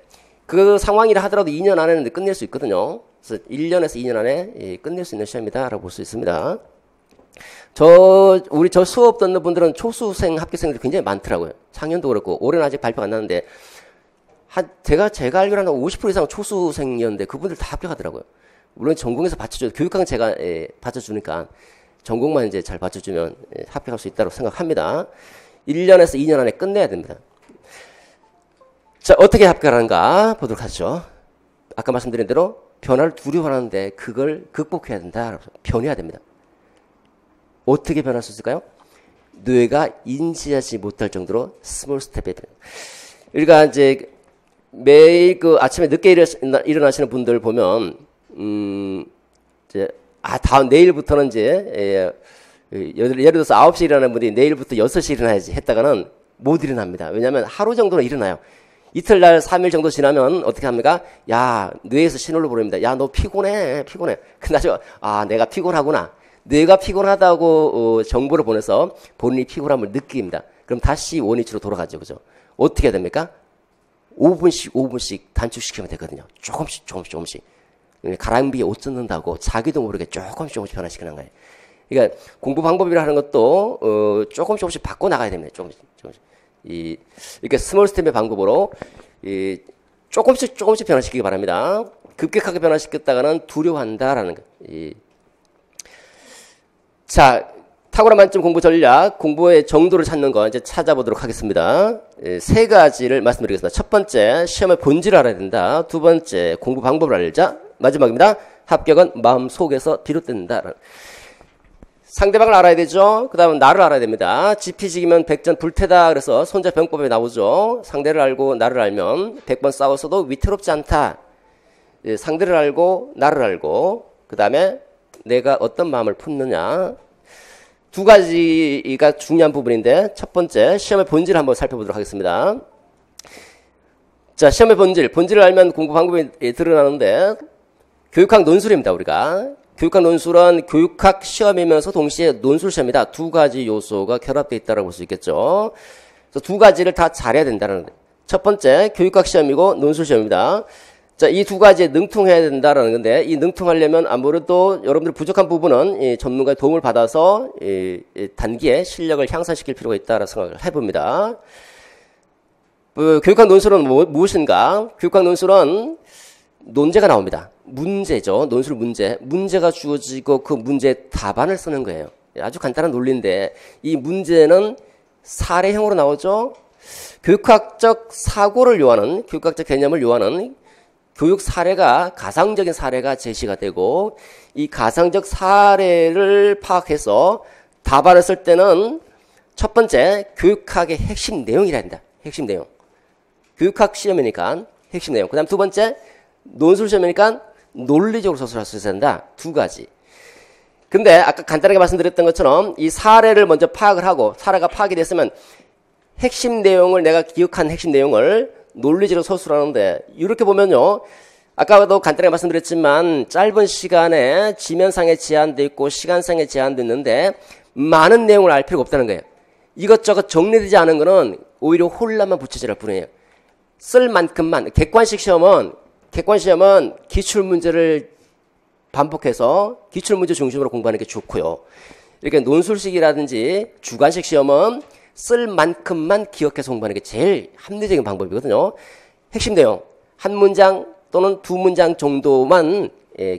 그 상황이라 하더라도 2년 안에는 끝낼 수 있거든요. 그래서 1년에서 2년 안에 끝낼 수 있는 시험이다라고 볼 수 있습니다. 우리 저 수업 듣는 분들은 초수생 합격생들이 굉장히 많더라고요. 작년도 그렇고 올해는 아직 발표가 안 나는데 제가 알기로는 50% 이상 초수생이었는데 그분들 다 합격하더라고요. 물론 전공에서 받쳐줘요. 교육학은 제가 받쳐주니까 전공만 이제 잘 받쳐주면 합격할 수 있다고 생각합니다. 1년에서 2년 안에 끝내야 됩니다. 자, 어떻게 합격하는가 보도록 하죠. 아까 말씀드린 대로 변화를 두려워하는데 그걸 극복해야 된다. 변해야 됩니다. 어떻게 변할 수 있을까요? 뇌가 인지하지 못할 정도로 스몰 스텝에 그러니까 이제 매일 그 아침에 늦게 일어나시는 분들 보면 다음 내일부터는 이제 예를 들어서 9시에 일어나는 분이 내일부터 6시에 일어나야지 했다가는 못 일어납니다. 왜냐하면 하루 정도는 일어나요. 이틀날 3일 정도 지나면 어떻게 합니까? 야, 뇌에서 신호를 보냅니다. 야, 너 피곤해. 그나저 내가 피곤하구나. 뇌가 피곤하다고 정보를 보내서 본인이 피곤함을 느낍니다. 그럼 다시 원위치로 돌아가죠. 그죠? 어떻게 해야 됩니까? 5분씩 단축시키면 되거든요. 조금씩. 가랑비에 옷 젖는다고 자기도 모르게 조금씩 변화시키는 거예요. 그러니까 공부 방법이라 하는 것도 조금씩 바꿔 나가야 됩니다. 조금씩. 이렇게 스몰 스텝의 방법으로 조금씩 변화시키기 바랍니다. 급격하게 변화시켰다가는 두려워한다라는 거. 자, 탁월한 만점 공부 전략, 공부의 정도를 찾는 거 이제 찾아보도록 하겠습니다. 3가지를 말씀드리겠습니다. 첫 번째, 시험의 본질을 알아야 된다. 두 번째, 공부 방법을 알자. 마지막입니다. 합격은 마음속에서 비롯된다. 상대방을 알아야 되죠. 그 다음은 나를 알아야 됩니다. 지피지기면 백전 불태다. 그래서 손자병법에 나오죠. 상대를 알고 나를 알면 100번 싸웠어도 위태롭지 않다. 상대를 알고 나를 알고 그 다음에 내가 어떤 마음을 품느냐. 2가지가 중요한 부분인데 첫 번째 시험의 본질을 한번 살펴보도록 하겠습니다. 자, 시험의 본질을 알면 공부 방법이 드러나는데 교육학 논술입니다. 우리가 교육학 논술은 교육학 시험이면서 동시에 논술 시험이다. 2가지 요소가 결합되어 있다고 볼 수 있겠죠. 그래서 2가지를 다 잘해야 된다는 거예요. 첫 번째 교육학 시험이고 논술 시험입니다. 자, 이 두 가지에 능통해야 된다라는 건데, 이 능통하려면 아무래도 여러분들 부족한 부분은 이 전문가의 도움을 받아서 이 단기에 실력을 향상시킬 필요가 있다라는 생각을 해봅니다. 교육학 논술은 무엇인가? 교육학 논술은 논제가 나옵니다. 문제죠. 논술 문제. 문제가 주어지고 그 문제의 답안을 쓰는 거예요. 아주 간단한 논리인데, 이 문제는 사례형으로 나오죠. 교육학적 사고를 요하는, 교육학적 개념을 요하는 교육 사례가, 가상적인 사례가 제시가 되고, 이 가상적 사례를 파악해서 답안을 쓸 때는 첫 번째, 교육학의 핵심 내용이라 한다. 핵심 내용. 교육학 시험이니까 핵심 내용. 그 다음 두 번째, 논술 시험이니까 논리적으로 서술할 수 있어야 된다. 두 가지. 근데 아까 간단하게 말씀드렸던 것처럼 이 사례를 먼저 파악을 하고, 사례가 파악이 됐으면 핵심 내용을, 내가 기억한 핵심 내용을 논리적으로 서술하는데, 이렇게 보면요, 아까도 간단하게 말씀드렸지만 짧은 시간에 지면상에 제한되어 있고 시간상에 제한되어 있는데 많은 내용을 알 필요가 없다는 거예요. 이것저것 정리되지 않은 거는 오히려 혼란만 붙여질 뿐이에요. 쓸 만큼만. 객관식 시험은 기출문제를 반복해서 기출문제 중심으로 공부하는 게 좋고요. 이렇게 논술식이라든지 주관식 시험은 쓸 만큼만 기억해서 공부하는 게 제일 합리적인 방법이거든요. 핵심 내용, 한 문장 또는 두 문장 정도만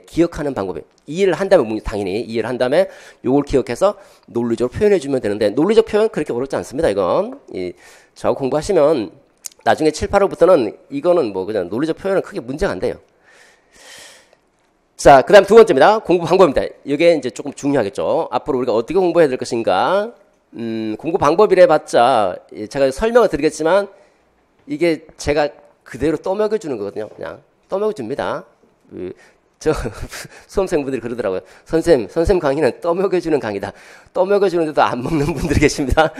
기억하는 방법이에요. 이해를 한다면, 당연히 이해를 한다음에 요걸 기억해서 논리적으로 표현해주면 되는데, 논리적 표현 그렇게 어렵지 않습니다. 이건 저하고 공부하시면 나중에 7, 8월부터는 이거는 뭐 그냥 논리적 표현은 크게 문제가 안 돼요. 자, 그 다음 두 번째입니다. 공부 방법입니다. 이게 이제 조금 중요하겠죠. 앞으로 우리가 어떻게 공부해야 될 것인가. 공부 방법이래 봤자 제가 설명을 드리겠지만 이게 제가 그대로 떠먹여주는 거거든요. 그냥 떠먹여줍니다. 저 수험생분들이 그러더라고요. 선생님 강의는 떠먹여주는 강의다. 떠먹여주는데도 안 먹는 분들이 계십니다.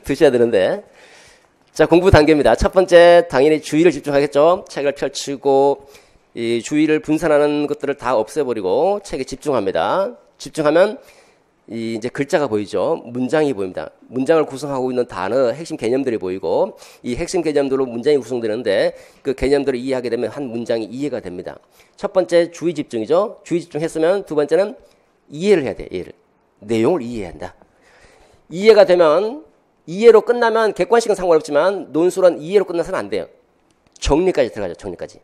드셔야 되는데. 자, 공부 단계입니다. 첫 번째, 당연히 주의를 집중하겠죠. 책을 펼치고 이 주의를 분산하는 것들을 다 없애버리고 책에 집중합니다. 집중하면 이제 글자가 보이죠. 문장이 보입니다. 문장을 구성하고 있는 단어, 핵심 개념들이 보이고, 이 핵심 개념들로 문장이 구성되는데 그 개념들을 이해하게 되면 한 문장이 이해가 됩니다. 첫 번째 주의 집중이죠. 주의 집중했으면 두 번째는 이해를 해야 돼요. 이해를. 내용을 이해해야 한다. 이해가 되면, 이해로 끝나면 객관식은 상관없지만 논술은 이해로 끝나서는 안 돼요. 정리까지 들어가죠. 정리까지.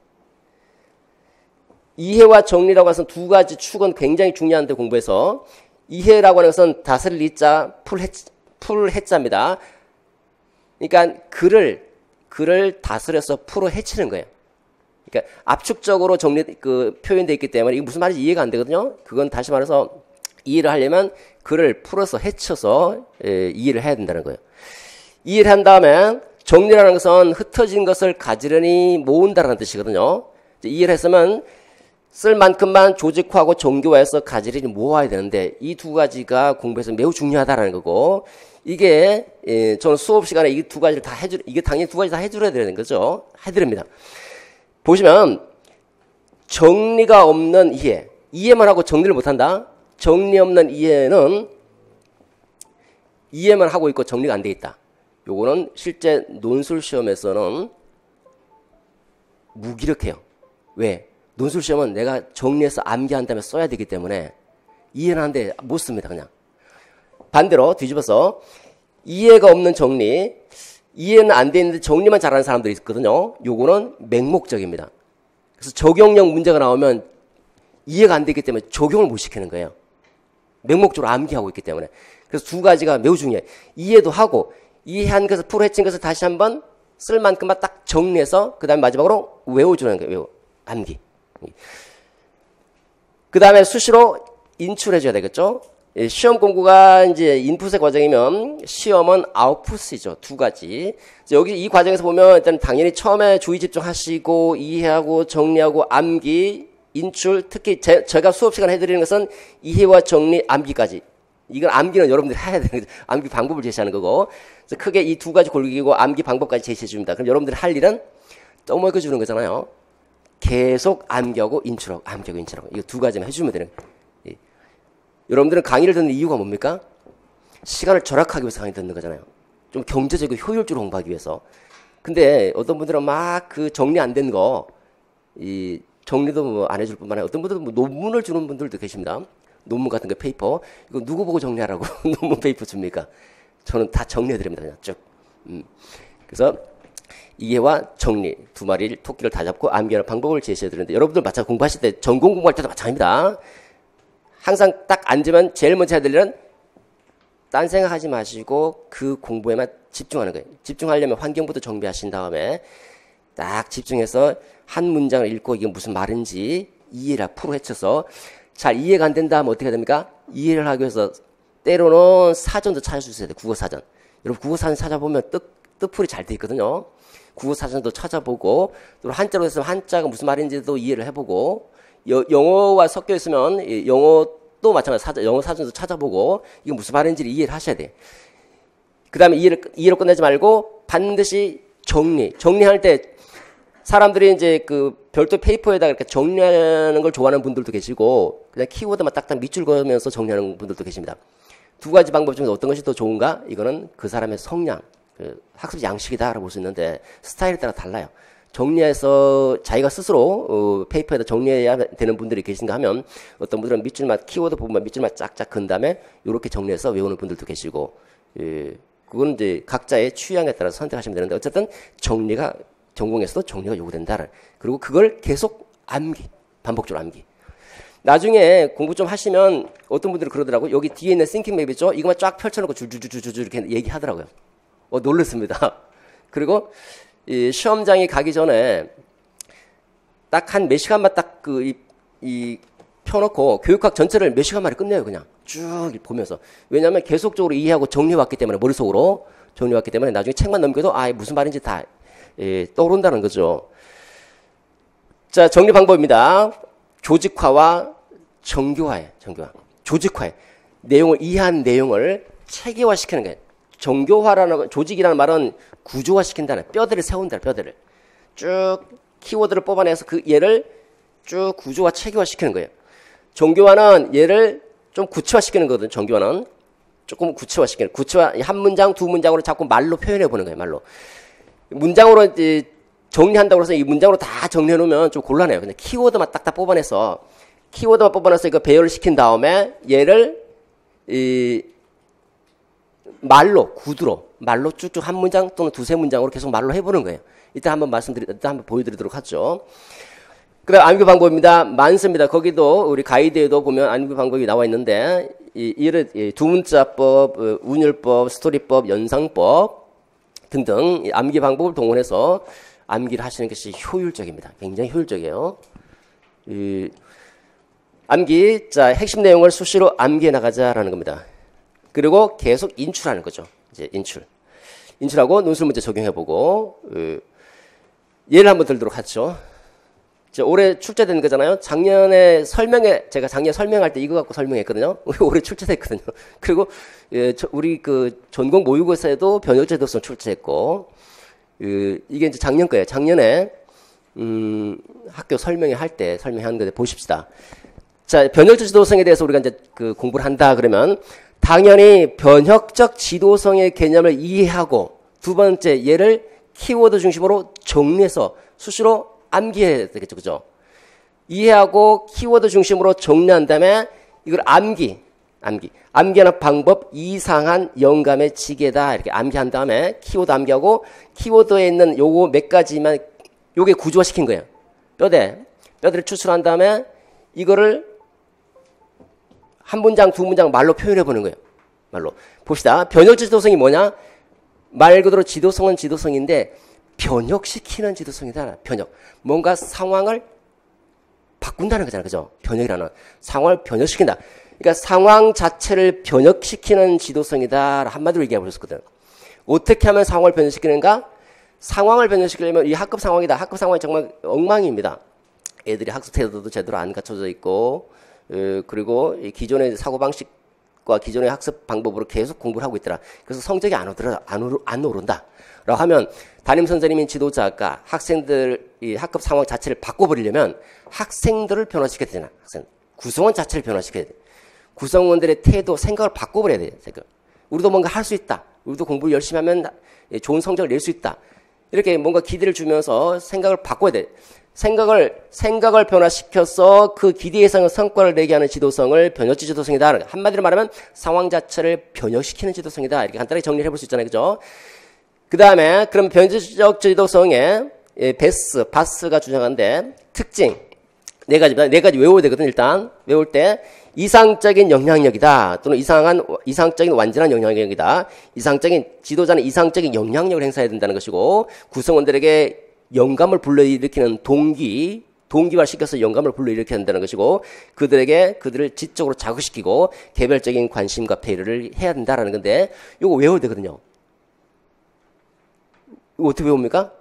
이해와 정리라고 해서 두 가지 축은 굉장히 중요한데, 공부에서 이해라고 하는 것은 다스릴 이자, 풀 해자입니다. 그러니까 글을 다스려서 풀어 헤치는 거예요. 그러니까 압축적으로 표현되어 있기 때문에 이게 무슨 말인지 이해가 안 되거든요. 그건 다시 말해서 이해를 하려면 글을 풀어서 헤쳐서 이해를 해야 된다는 거예요. 이해를 한 다음에 정리라는 것은 흩어진 것을 가지런히 모은다는 뜻이거든요. 이해를 했으면 쓸 만큼만 조직화하고 정교화해서 가지런히 모아야 되는데 이 두 가지가 공부에서 매우 중요하다는 거고, 이게 저는 수업 시간에 이 두 가지를 다 이게 당연히 두 가지 다 해줘야 되는 거죠. 해드립니다. 보시면 정리가 없는 이해만 하고 정리를 못한다. 정리 없는 이해는 이해만 하고 있고 정리가 안 돼 있다. 요거는 실제 논술 시험에서는 무기력해요. 왜? 논술 시험은 내가 정리해서 암기한 다음에 써야 되기 때문에 이해는 하는데 못 씁니다. 그냥 반대로 뒤집어서 이해가 없는 정리, 이해는 안 돼 있는데 정리만 잘하는 사람들이 있거든요. 요거는 맹목적입니다. 그래서 적용형 문제가 나오면 이해가 안 되기 때문에 적용을 못 시키는 거예요. 맹목적으로 암기하고 있기 때문에. 그래서 두 가지가 매우 중요해요. 이해도 하고 이해한 것을 풀어헤친 것을 다시 한번 쓸 만큼만 딱 정리해서 그 다음에 마지막으로 외워주는 거예요. 암기. 그 다음에 수시로 인출해줘야 되겠죠. 시험 공부가 이제 인풋의 과정이면 시험은 아웃풋이죠. 두 가지. 여기 이 과정에서 보면 일단 당연히 처음에 주의 집중하시고 이해하고 정리하고 암기, 인출, 특히 제가 수업 시간 해드리는 것은 이해와 정리, 암기까지. 이건 암기는 여러분들이 해야 되는 거죠. 암기 방법을 제시하는 거고. 그래서 크게 이 두 가지 골기고 암기 방법까지 제시해 줍니다. 그럼 여러분들이 할 일은 떠먹여 주는 거잖아요. 계속 암기하고 인출하고 암기하고 인출하고 이거 두 가지만 해주면 되는 거예요. 여러분들은 강의를 듣는 이유가 뭡니까? 시간을 절약하기 위해서 강의 듣는 거잖아요. 좀 경제적이고 효율적으로 공부하기 위해서. 근데 어떤 분들은 막 그 정리 안 된 거 정리도 뭐 안 해줄 뿐만 아니라 어떤 분들은 뭐 논문을 주는 분들도 계십니다. 논문 같은 거 페이퍼. 이거 누구 보고 정리하라고 논문 페이퍼 줍니까? 저는 다 정리해드립니다. 그냥 쭉. 그래서 이해와 정리 두 마리를 토끼를 다 잡고 암기하는 방법을 제시해드리는데 여러분들 마찬가지 공부하실 때 전공 공부할 때도 마찬가지입니다. 항상 딱 앉으면 제일 먼저 해야 될 일은 딴 생각하지 마시고 그 공부에만 집중하는 거예요. 집중하려면 환경부터 정비하신 다음에 딱 집중해서 한 문장을 읽고 이게 무슨 말인지 이해를 풀어 헤쳐서 잘 이해가 안 된다 하면 어떻게 해야 됩니까? 이해를 하기 위해서 때로는 사전도 찾아주셔야 돼요. 국어사전. 여러분 국어사전 찾아보면 뜻풀이 잘 돼 있거든요. 국어사전도 찾아보고 또 한자로 했으면 한자가 무슨 말인지도 이해를 해보고 영어와 섞여 있으면 영어도 마찬가지 영어 사전도 찾아보고 이게 무슨 말인지를 이해를 하셔야 돼요. 그 다음에 이해로 끝내지 말고 반드시 정리할 때 사람들이 이제 그 별도 페이퍼에다가 이렇게 정리하는 걸 좋아하는 분들도 계시고 그냥 키워드만 딱딱 밑줄 그으면서 정리하는 분들도 계십니다. 두 가지 방법 중에 어떤 것이 더 좋은가? 이거는 그 사람의 성향, 그 학습 양식이다라고 볼 수 있는데 스타일에 따라 달라요. 정리해서 자기가 스스로 페이퍼에다 정리해야 되는 분들이 계신가 하면 어떤 분들은 밑줄만 키워드 부분만 밑줄만 짝짝 그은 다음에 이렇게 정리해서 외우는 분들도 계시고 그건 이제 각자의 취향에 따라서 선택하시면 되는데 어쨌든 전공에서도 정리가 요구된다. 그리고 그걸 계속 반복적으로 암기. 나중에 공부 좀 하시면 어떤 분들은 그러더라고요. 여기 뒤에 있는 싱킹맵 있죠? 이것만 쫙 펼쳐놓고 줄줄줄줄 이렇게 얘기하더라고요. 놀랐습니다. 그리고 이 시험장에 가기 전에 딱 한 몇 시간만 딱 펴놓고 교육학 전체를 몇 시간 만에 끝내요. 그냥 쭉 보면서. 왜냐하면 계속적으로 이해하고 정리해왔기 때문에 머릿속으로 정리해왔기 때문에 나중에 책만 넘겨도 무슨 말인지 다 떠오른다는 거죠. 자, 정리 방법입니다. 조직화와 정교화예요. 조직화에 내용을 이해한 내용을 체계화시키는 거예요. 조직이라는 말은 구조화시킨다는 뼈대를 세운다. 뼈대를 쭉 키워드를 뽑아내서 그 얘를 쭉 구조화 체계화시키는 거예요. 정교화는 얘를 좀 구체화시키는 거거든. 정교화는 조금 구체화 한 문장 두 문장으로 자꾸 말로 표현해 보는 거예요. 말로 문장으로 이제 정리한다고 해서 이 문장으로 다 정리해 놓으면 좀 곤란해요. 근데 키워드만 딱딱 뽑아내서 이거 배열을 시킨 다음에 얘를 말로 쭉쭉 한 문장 또는 두세 문장으로 계속 말로 해보는 거예요. 일단 한번 보여드리도록 하죠. 그 다음 암기 방법입니다. 많습니다. 거기도 우리 가이드에도 보면 암기 방법이 나와 있는데 두문자법, 운율법, 스토리법, 연상법 등등 암기 방법을 동원해서 암기를 하시는 것이 효율적입니다. 굉장히 효율적이에요. 암기, 자, 핵심 내용을 수시로 암기해 나가자라는 겁니다. 그리고 계속 인출하는 거죠. 이제 인출하고 논술 문제 적용해보고, 예를 한번 들도록 하죠. 올해 출제된 거잖아요. 제가 작년에 설명할 때 이거 갖고 설명했거든요. 올해 출제됐거든요. 그리고, 우리 전공 모의고사에도 변형제도성 출제했고, 이게 이제 작년 거예요. 작년에, 학교 설명하는데 보십시다. 자, 변형적 지도성에 대해서 우리가 이제 공부를 한다 그러면, 당연히 변혁적 지도성의 개념을 이해하고, 두 번째, 얘를 키워드 중심으로 정리해서 수시로 암기해야 되겠죠. 그죠? 이해하고 키워드 중심으로 정리한 다음에 이걸 암기하는 방법 이상한 영감의 지게다. 이렇게 암기한 다음에 키워드 암기하고 키워드에 있는 요거 몇 가지만 요게 구조화 시킨 거예요. 뼈대를 추출한 다음에 이거를 한 문장, 두 문장 말로 표현해 보는 거예요. 말로. 봅시다. 변혁적 지도성이 뭐냐? 말 그대로 지도성은 지도성인데 변혁시키는 지도성이다. 변혁. 뭔가 상황을 바꾼다는 거잖아요. 그죠? 변혁이라는. 상황을 변혁시킨다. 그러니까 상황 자체를 변혁시키는 지도성이다. 한마디로 얘기해 보셨거든. 어떻게 하면 상황을 변혁시키는가? 상황을 변혁시키려면 이 학급 상황이다. 학급 상황이 정말 엉망입니다. 애들이 학습 태도도 제대로 안 갖춰져 있고, 그리고 기존의 사고방식과 기존의 학습 방법으로 계속 공부를 하고 있더라. 그래서 성적이 안 오른다. 라고 하면 담임선생님인 지도자가 이 학급 상황 자체를 바꿔버리려면 학생들을 변화시켜야 되잖아. 구성원 자체를 변화시켜야 돼. 구성원들의 태도, 생각을 바꿔버려야 돼. 우리도 뭔가 할 수 있다. 우리도 공부를 열심히 하면 좋은 성적을 낼 수 있다. 이렇게 뭔가 기대를 주면서 생각을 바꿔야 돼. 생각을 변화시켜서 그 기대 예상의 성과를 내게 하는 지도성을 변혁적 지도성이다. 한마디로 말하면 상황 자체를 변혁시키는 지도성이다. 이렇게 간단하게 정리를 해볼 수 있잖아요. 그죠? 그 다음에, 그럼 변혁적 지도성의 바스가 주장한데, 특징. 네 가지입니다. 네 가지 외워야 되거든, 일단. 외울 때, 이상적인 영향력이다. 또는 이상적인 완전한 영향력이다. 지도자는 이상적인 영향력을 행사해야 된다는 것이고, 구성원들에게 영감을 불러일으키는 동기화시켜서 영감을 불러일으켜야 한다는 것이고, 그들을 지적으로 자극시키고, 개별적인 관심과 배려를 해야 된다는 건데, 이거 외워야 되거든요. 이거 어떻게 외웁니까?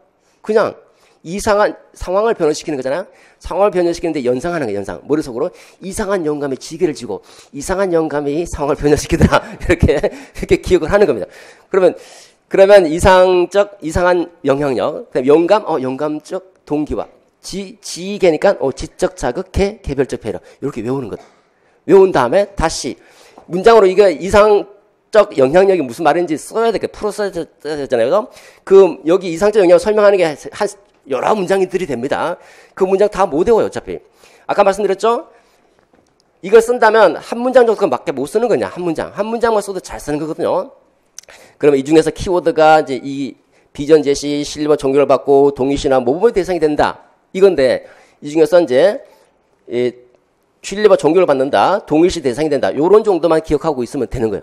그냥, 이상한 상황을 변화시키는 거잖아요. 상황을 변화시키는데 연상하는 거예요. 연상. 머릿속으로 이상한 영감에 지게를 지고 이상한 영감이 상황을 변화시키더라. 이렇게 기억을 하는 겁니다. 그러면 이상한 영향력, 그다음 영감적 동기화, 지계니까 지적 자극해 개별적 배려. 이렇게 외우는 것. 외운 다음에 다시 문장으로 이게 이상적 영향력이 무슨 말인지 써야 되게 풀어 써야 되잖아요. 여기 이상적 영향을 설명하는 게 여러 문장들이 됩니다. 그 문장 다 못 외워요, 어차피. 아까 말씀드렸죠? 이걸 쓴다면 한 문장 정도밖에 못 쓰는 거냐, 한 문장만 써도 잘 쓰는 거거든요. 그러면 이 중에서 키워드가 이제 이 비전 제시, 신뢰와 존경을 받고 동의시나 모범의 대상이 된다. 이건데, 이 중에서 이제, 신뢰와 존경을 받는다, 동의시 대상이 된다. 요런 정도만 기억하고 있으면 되는 거예요.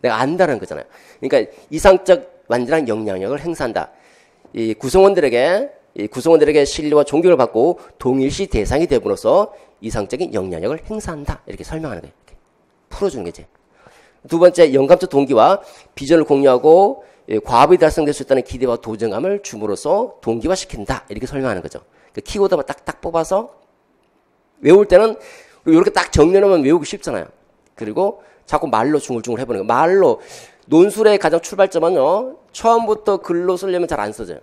내가 안다는 거잖아요. 그러니까 이상적 완전한 영향력을 행사한다. 이 구성원들에게 신뢰와 존경을 받고 동일시 대상이 되므로써 이상적인 영향력을 행사한다. 이렇게 설명하는 거예요. 이렇게 풀어주는 거지. 두 번째, 영감적 동기와 비전을 공유하고 과업이 달성될 수 있다는 기대와 도전감을 줌으로써 동기화시킨다. 이렇게 설명하는 거죠. 그 키워드만 딱딱 뽑아서 외울 때는 이렇게 딱 정리해놓으면 외우기 쉽잖아요. 그리고 자꾸 말로 중얼중얼 해보는 거예요. 말로. 논술의 가장 출발점은요, 처음부터 글로 쓰려면 잘 안 써져요.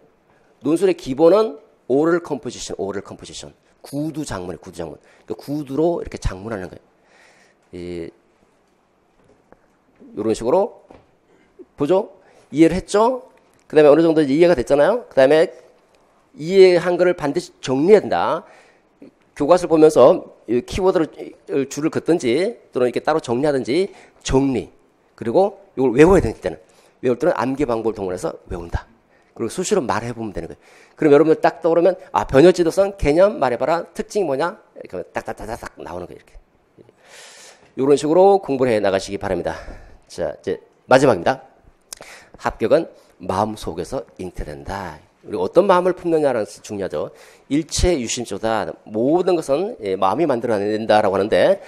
논술의 기본은 오럴 컴포지션. 구두 장문. 그러니까 구두로 이렇게 장문하는 거예요. 이런 식으로 보죠? 이해를 했죠? 그 다음에 어느 정도 이해가 됐잖아요? 그 다음에 이해한 거를 반드시 정리해야 된다. 교과서를 보면서 키워드를 줄을 긋든지 또는 이렇게 따로 정리하든지 정리. 그리고 이걸 외워야 되는 때는. 외울 때는 암기 방법을 동원해서 외운다. 그리고 수시로 말해보면 되는 거예요. 그럼 여러분들 딱 떠오르면, 변혁지도성 개념 말해봐라. 특징이 뭐냐? 이렇게 딱딱딱딱 나오는 거예요. 이렇게. 이런 식으로 공부를 해 나가시기 바랍니다. 자, 이제 마지막입니다. 합격은 마음속에서 잉태된다. 그리고 어떤 마음을 품느냐라는 것이 중요하죠. 일체 유심조다. 모든 것은 마음이 만들어낸다라고 하는데,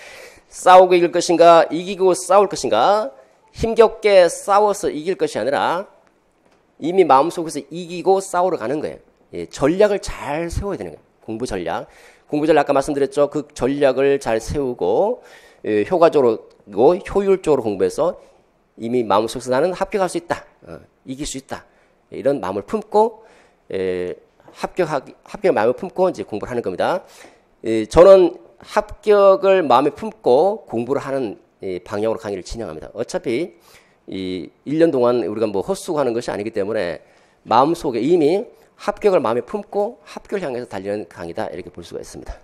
싸우고 이길 것인가, 이기고 싸울 것인가, 힘겹게 싸워서 이길 것이 아니라 이미 마음속에서 이기고 싸우러 가는 거예요. 전략을 잘 세워야 되는 거예요. 공부 전략 아까 말씀드렸죠. 그 전략을 잘 세우고 효과적으로 효율적으로 공부해서 이미 마음속에서 나는 합격할 수 있다. 이길 수 있다. 이런 마음을 품고 합격의 마음을 품고 이제 공부를 하는 겁니다. 저는 합격을 마음에 품고 공부를 하는 방향으로 강의를 진행합니다. 어차피 이 1년 동안 우리가 뭐 헛수고하는 것이 아니기 때문에 마음속에 이미 합격을 마음에 품고 합격을 향해서 달리는 강의다. 이렇게 볼 수가 있습니다.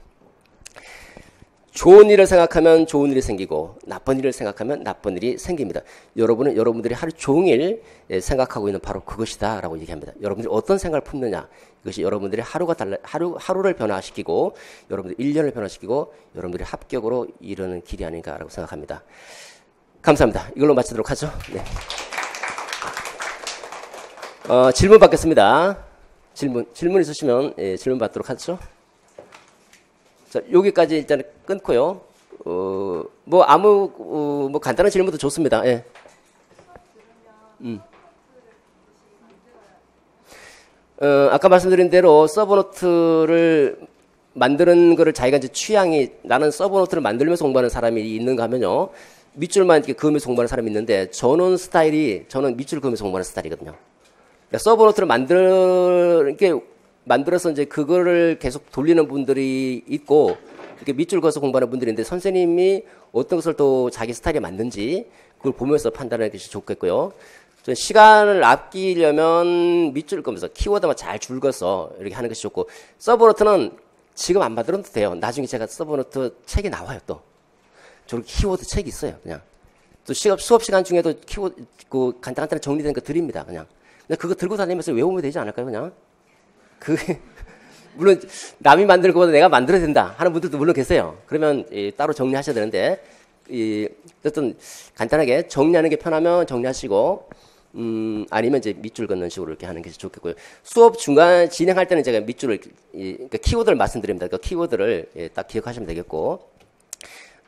좋은 일을 생각하면 좋은 일이 생기고 나쁜 일을 생각하면 나쁜 일이 생깁니다. 여러분들이 하루 종일 생각하고 있는 바로 그것이다 라고 얘기합니다. 여러분들이 어떤 생각을 품느냐, 이것이 여러분들이 하루를 변화시키고 여러분들이 1년을 변화시키고 여러분들이 합격으로 이르는 길이 아닌가라고 생각합니다. 감사합니다. 이걸로 마치도록 하죠. 네. 질문 받겠습니다. 질문 있으시면 질문 받도록 하죠. 자, 여기까지 일단 끊고요. 뭐 간단한 질문도 좋습니다. 예. 아까 말씀드린 대로 서브노트를 만드는 거를 자기가 이제 취향이, 나는 서브노트를 만들면서 공부하는 사람이 있는가 하면요, 밑줄만 이렇게 그으면서 공부하는 사람이 있는데, 저는 밑줄 그으면서 공부하는 스타일이거든요. 그러니까 서브노트를 만들어서 이제 그거를 계속 돌리는 분들이 있고, 이렇게 밑줄 그어서 공부하는 분들인데, 선생님이 어떤 것을 또 자기 스타일에 맞는지 그걸 보면서 판단하는 것이 좋겠고요. 좀 시간을 아끼려면 밑줄 그으면서 키워드만 잘 줄거서 이렇게 하는 것이 좋고, 서브노트는 지금 안 만들어도 돼요. 나중에 제가 서브노트 책이 나와요, 또. 저렇게 키워드 책이 있어요, 그냥. 또 수업 시간 중에도 키워드, 간단간단하게 정리된 거 드립니다, 그냥. 근데 그거 들고 다니면서 외우면 되지 않을까요, 그냥? 그게, 물론, 남이 만들 거보다 내가 만들어야 된다 하는 분들도 물론 계세요. 그러면, 따로 정리하셔야 되는데, 어쨌든, 간단하게 정리하는 게 편하면 정리하시고, 아니면 이제 밑줄 긋는 식으로 이렇게 하는 게 좋겠고요. 수업 중간 진행할 때는 제가 밑줄을, 그러니까 키워드를 말씀드립니다. 그 키워드를 딱 기억하시면 되겠고,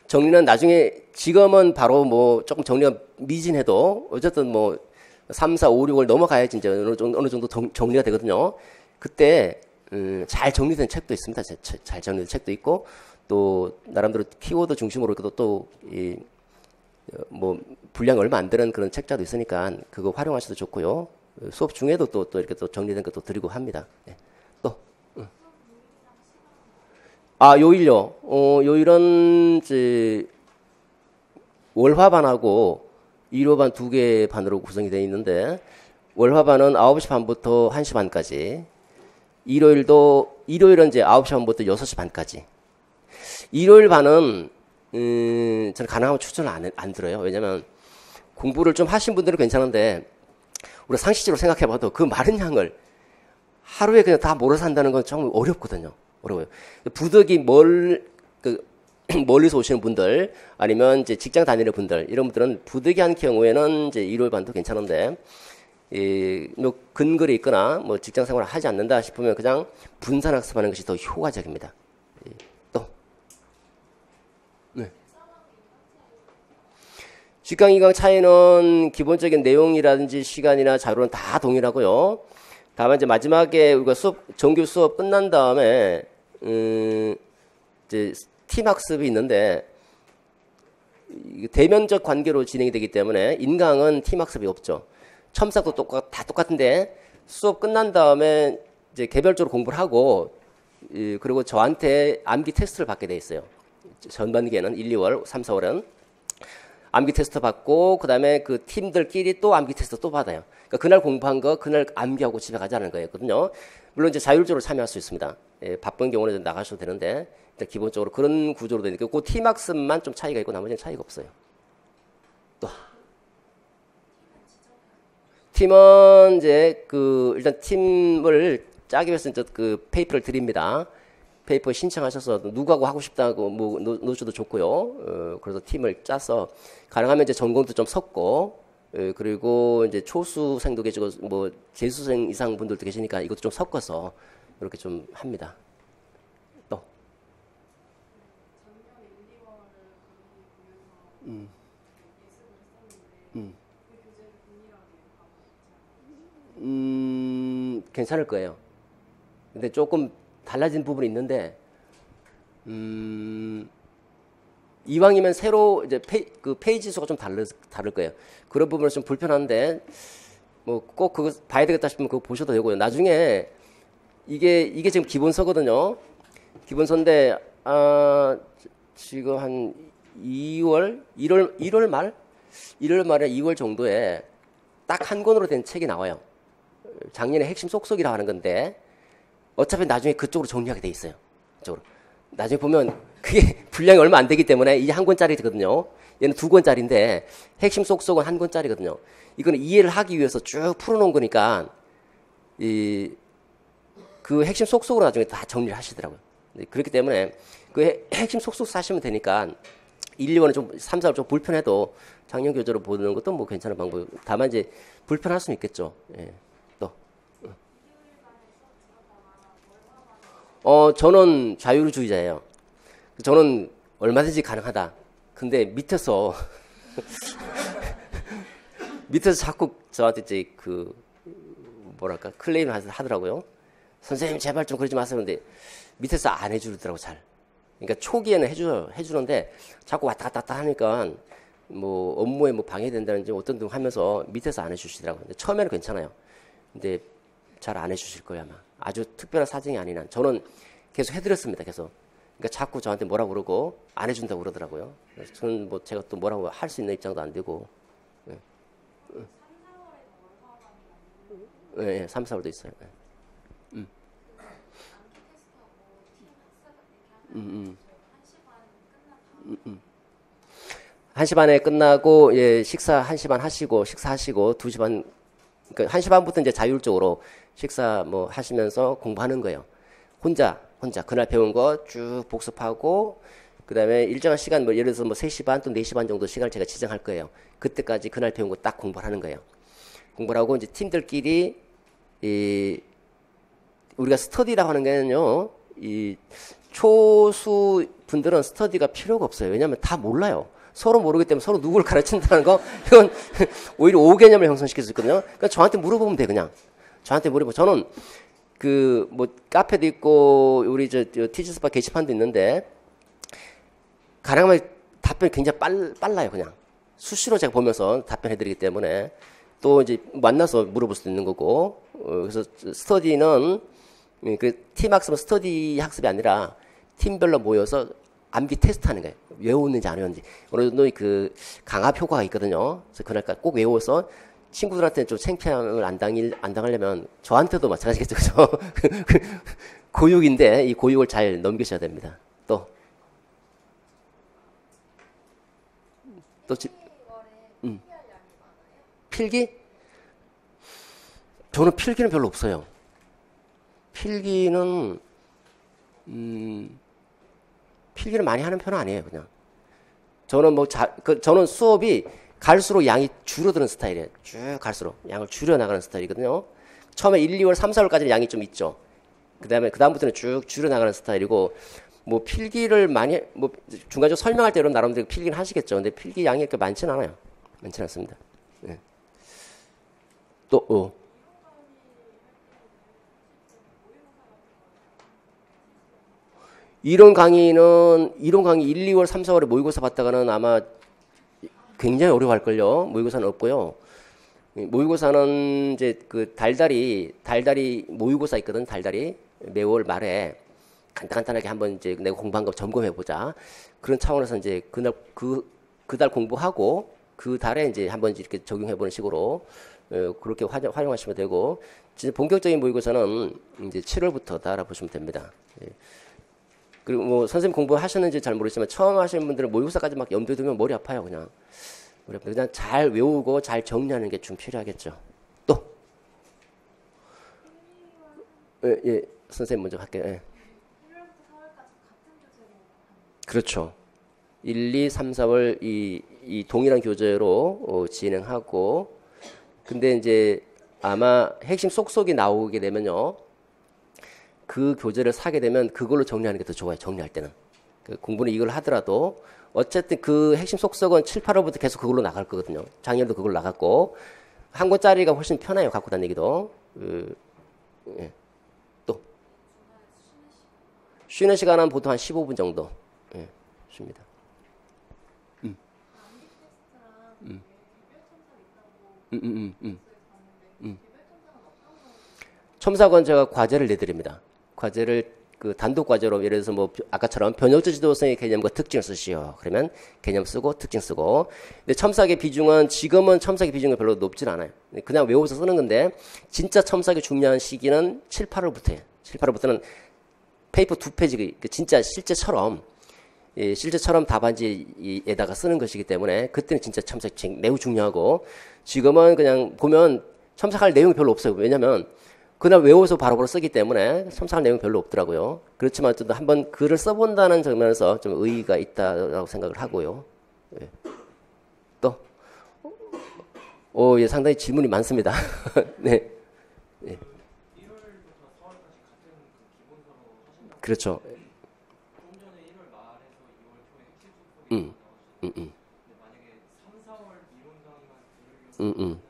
정리는 나중에 지금은 바로 뭐 조금 정리가 미진해도 어쨌든 뭐 3, 4, 5, 6을 넘어가야지 이제 어느 정도 정리가 되거든요. 그때 잘 정리된 책도 있습니다. 잘 정리된 책도 있고 또 나름대로 키워드 중심으로 또 뭐 분량이 얼마 안 되는 그런 책자도 있으니까 그거 활용하셔도 좋고요. 수업 중에도 또 이렇게 또 정리된 것도 드리고 합니다. 네. 또 요일요. 요일은 이제 월화반하고 일요반 두 개 반으로 구성이 되어 있는데 월화반은 9시 반부터 1시 반까지 일요일은 이제 9시 반부터 6시 반까지 일요일 반은 저는 가능하면 추천을 안 들어요. 왜냐면 공부를 좀 하신 분들은 괜찮은데 우리가 상식적으로 생각해봐도 그 많은 양을 하루에 그냥 다 몰아서 한다는 건 좀 어렵거든요. 어려워요. 부득이 멀리서 오시는 분들 아니면 이제 직장 다니는 분들 이런 분들은 부득이 한 경우에는 이제 일요일 반도 괜찮은데 뭐 근거리 있거나 뭐 직장 생활을 하지 않는다 싶으면 그냥 분산 학습하는 것이 더 효과적입니다. 또 네. 직강 2강 차이는 기본적인 내용이라든지 시간이나 자료는 다 동일하고요. 다만 이제 마지막에 우리가 정규 수업 끝난 다음에 이제 팀 학습이 있는데 대면적 관계로 진행이 되기 때문에 인강은 팀 학습이 없죠. 첨삭도 다 똑같은데 수업 끝난 다음에 이제 개별적으로 공부를 하고 그리고 저한테 암기 테스트를 받게 돼 있어요. 전반기에는 1, 2월, 3, 4월은 암기 테스트 받고 그다음에 그 팀들끼리 또 암기 테스트 또 받아요. 그러니까 그날 공부한 거 그날 암기하고 집에 가자는 거였거든요. 물론 이제 자율적으로 참여할 수 있습니다. 바쁜 경우는 나가셔도 되는데 일단 기본적으로 그런 구조로 되니까 그 팀학습만 좀 차이가 있고 나머지는 차이가 없어요. 또 팀은 이제 일단 팀을 짜기 위해서 이제 그 페이퍼를 드립니다. 페이퍼 신청하셔서 누구하고 하고 싶다고 뭐 노셔도 좋고요. 그래서 팀을 짜서 가능하면 이제 전공도 좀 섞고 그리고 이제 초수생도 계시고 뭐 재수생 이상 분들도 계시니까 이것도 좀 섞어서 이렇게 좀 합니다. 또 괜찮을 거예요. 근데 조금 달라진 부분이 있는데 이왕이면 새로 이제 페이지 수가 좀 다를 거예요. 그런 부분은 좀 불편한데 뭐 꼭 그거 봐야 되겠다 싶으면 그거 보셔도 되고요. 나중에 이게 지금 기본서거든요. 기본서인데 지금 한 1월 말에 2월 정도에 딱 한 권으로 된 책이 나와요. 작년에 핵심 속속이라고 하는 건데 어차피 나중에 그쪽으로 정리하게 돼 있어요. 그쪽으로. 나중에 보면 그게 분량이 얼마 안 되기 때문에 이게 한 권짜리거든요. 얘는 2권짜리인데 핵심 속속은 한 권짜리거든요. 이거는 이해를 하기 위해서 쭉 풀어놓은 거니까 그 핵심 속속으로 나중에 다 정리를 하시더라고요. 그렇기 때문에 그 핵심 속속 사시면 되니까 1, 2월은 좀 3, 4월 좀 불편해도 작년 교재로 보는 것도 뭐 괜찮은 방법. 다만 이제 불편할 수는 있겠죠. 예. 저는 자유주의자예요. 저는 얼마든지 가능하다. 근데 밑에서 자꾸 저한테 이제 뭐랄까 클레임을 하더라고요. 선생님 제발 좀 그러지 마세요. 근데 밑에서 안 해주더라고 잘. 그러니까 초기에는 해주는데 자꾸 왔다 갔다 하니까 뭐 업무에 뭐 방해된다는지 어떤 등 하면서 밑에서 안 해주시더라고요. 근데 처음에는 괜찮아요. 근데 잘 안 해주실 거예요 아마. 아주 특별한 사정이 아닌 한. 저는 계속 해드렸습니다. 계속. 그러니까 자꾸 저한테 뭐라고 그러고 안 해준다고 그러더라고요. 그래서 저는 뭐 제가 또 뭐라고 할 수 있는 입장도 안 되고. 예. 예, 3, 4월도 있어요. 예. 음, 1시 반에 끝나고, 예, 식사 1시 반 하시고, 식사하시고, 2시 반, 그러니까 1시 반부터 이제 자율적으로 식사 뭐 하시면서 공부하는 거예요. 혼자. 그날 배운 거 쭉 복습하고, 그 다음에 일정한 시간, 뭐 예를 들어서 뭐 3시 반 또 4시 반 정도 시간을 제가 지정할 거예요. 그때까지 그날 배운 거 딱 공부를 하는 거예요. 공부를 하고 이제 팀들끼리, 우리가 스터디라고 하는 게는요, 이 초수 분들은 스터디가 필요가 없어요. 왜냐하면 다 몰라요. 서로 모르기 때문에 서로 누구를 가르친다는 거, 이건 오히려 오개념을 형성시킬 수 있거든요. 그러니까 저한테 물어보면 돼, 그냥. 저한테 물어보면. 저는 뭐 카페도 있고, 우리 티즈스파 게시판도 있는데, 가능하면 답변이 굉장히 빨라요, 그냥. 수시로 제가 보면서 답변해드리기 때문에. 또 이제 만나서 물어볼 수도 있는 거고, 그래서 스터디는, 팀 학습은 스터디 학습이 아니라 팀별로 모여서 암기 테스트 하는 거예요. 외웠는지 안 외웠는지. 어느 정도 강압 효과가 있거든요. 그래서 그날까 꼭 외워서 친구들한테는 좀 창피함을 안 당하려면 저한테도 마찬가지겠죠. 그죠? 고육인데 이 고육을 잘 넘기셔야 됩니다. 또 필기? 저는 필기는 별로 없어요. 필기는 많이 하는 편은 아니에요, 그냥. 저는 저는 수업이 갈수록 양이 줄어드는 스타일이에요. 쭉 갈수록 양을 줄여나가는 스타일이거든요. 처음에 1, 2월, 3, 4월까지는 양이 좀 있죠. 그다음부터는 쭉 줄여나가는 스타일이고, 뭐 필기를 뭐 중간적으로 설명할 때 여러분 나름대로 필기는 하시겠죠. 근데 필기 양이 그렇게 많지는 않아요. 많지는 않습니다. 네. 또, 이론 강의 1, 2월, 3, 4월에 모의고사 봤다가는 아마 굉장히 어려워할걸요. 모의고사는 없고요. 모의고사는 이제 달달이 모의고사 있거든, 달달이. 매월 말에 간단하게 한번 이제 내가 공부한 거 점검해보자. 그런 차원에서 이제 그달 공부하고 그 달에 이제 한번 이렇게 적용해보는 식으로 그렇게 활용하시면 되고, 진짜 본격적인 모의고사는 이제 7월부터 다 알아보시면 됩니다. 예. 그리고 뭐 선생님 공부하셨는지 잘 모르겠지만 처음 하시는 분들은 모의고사까지 막 염두에 두면 머리 아파요, 그냥. 그냥 잘 외우고 잘 정리하는 게 좀 필요하겠죠. 또. 예, 선생님 먼저 할게요. 예. 그렇죠. 1, 2, 3, 4월 이 동일한 교재로 진행하고, 근데 이제 아마 핵심 속속이 나오게 되면요, 그 교재를 사게 되면 그걸로 정리하는 게 더 좋아요. 정리할 때는. 공부는 이걸 하더라도 어쨌든 그 핵심 속속은 7, 8월부터 계속 그걸로 나갈 거거든요. 작년도 그걸로 나갔고, 한 권짜리가 훨씬 편해요. 갖고 다니기도. 예. 또 쉬는 시간은 보통 한 15분 정도. 예, 쉽니다. 첨삭은 제가 과제를 내드립니다. 과제를 단독 과제로 예를 들어서 뭐 아까처럼 변형적 지도성의 개념과 특징을 쓰시오. 그러면 개념 쓰고 특징 쓰고. 근데 첨삭의 비중은 지금은 첨삭의 비중이 별로 높진 않아요. 그냥 외워서 쓰는 건데 진짜 첨삭이 중요한 시기는 7, 8월부터예요. 7, 8월부터는 페이퍼 2페이지 진짜 실제처럼 답안지에다가 쓰는 것이기 때문에 그때는 진짜 첨삭이 매우 중요하고, 지금은 그냥 보면 첨삭할 내용이 별로 없어요. 왜냐면 그날 외워서 바로바로 쓰기 때문에 첨삭할 내용이 별로 없더라고요. 그렇지만 또 한번 글을 써본다는 측면에서 좀 의의가 있다고 생각을 하고요. 예. 또, 예, 상당히 질문이 많습니다. 네. 예. 그렇죠. 음, 음, 음, 음,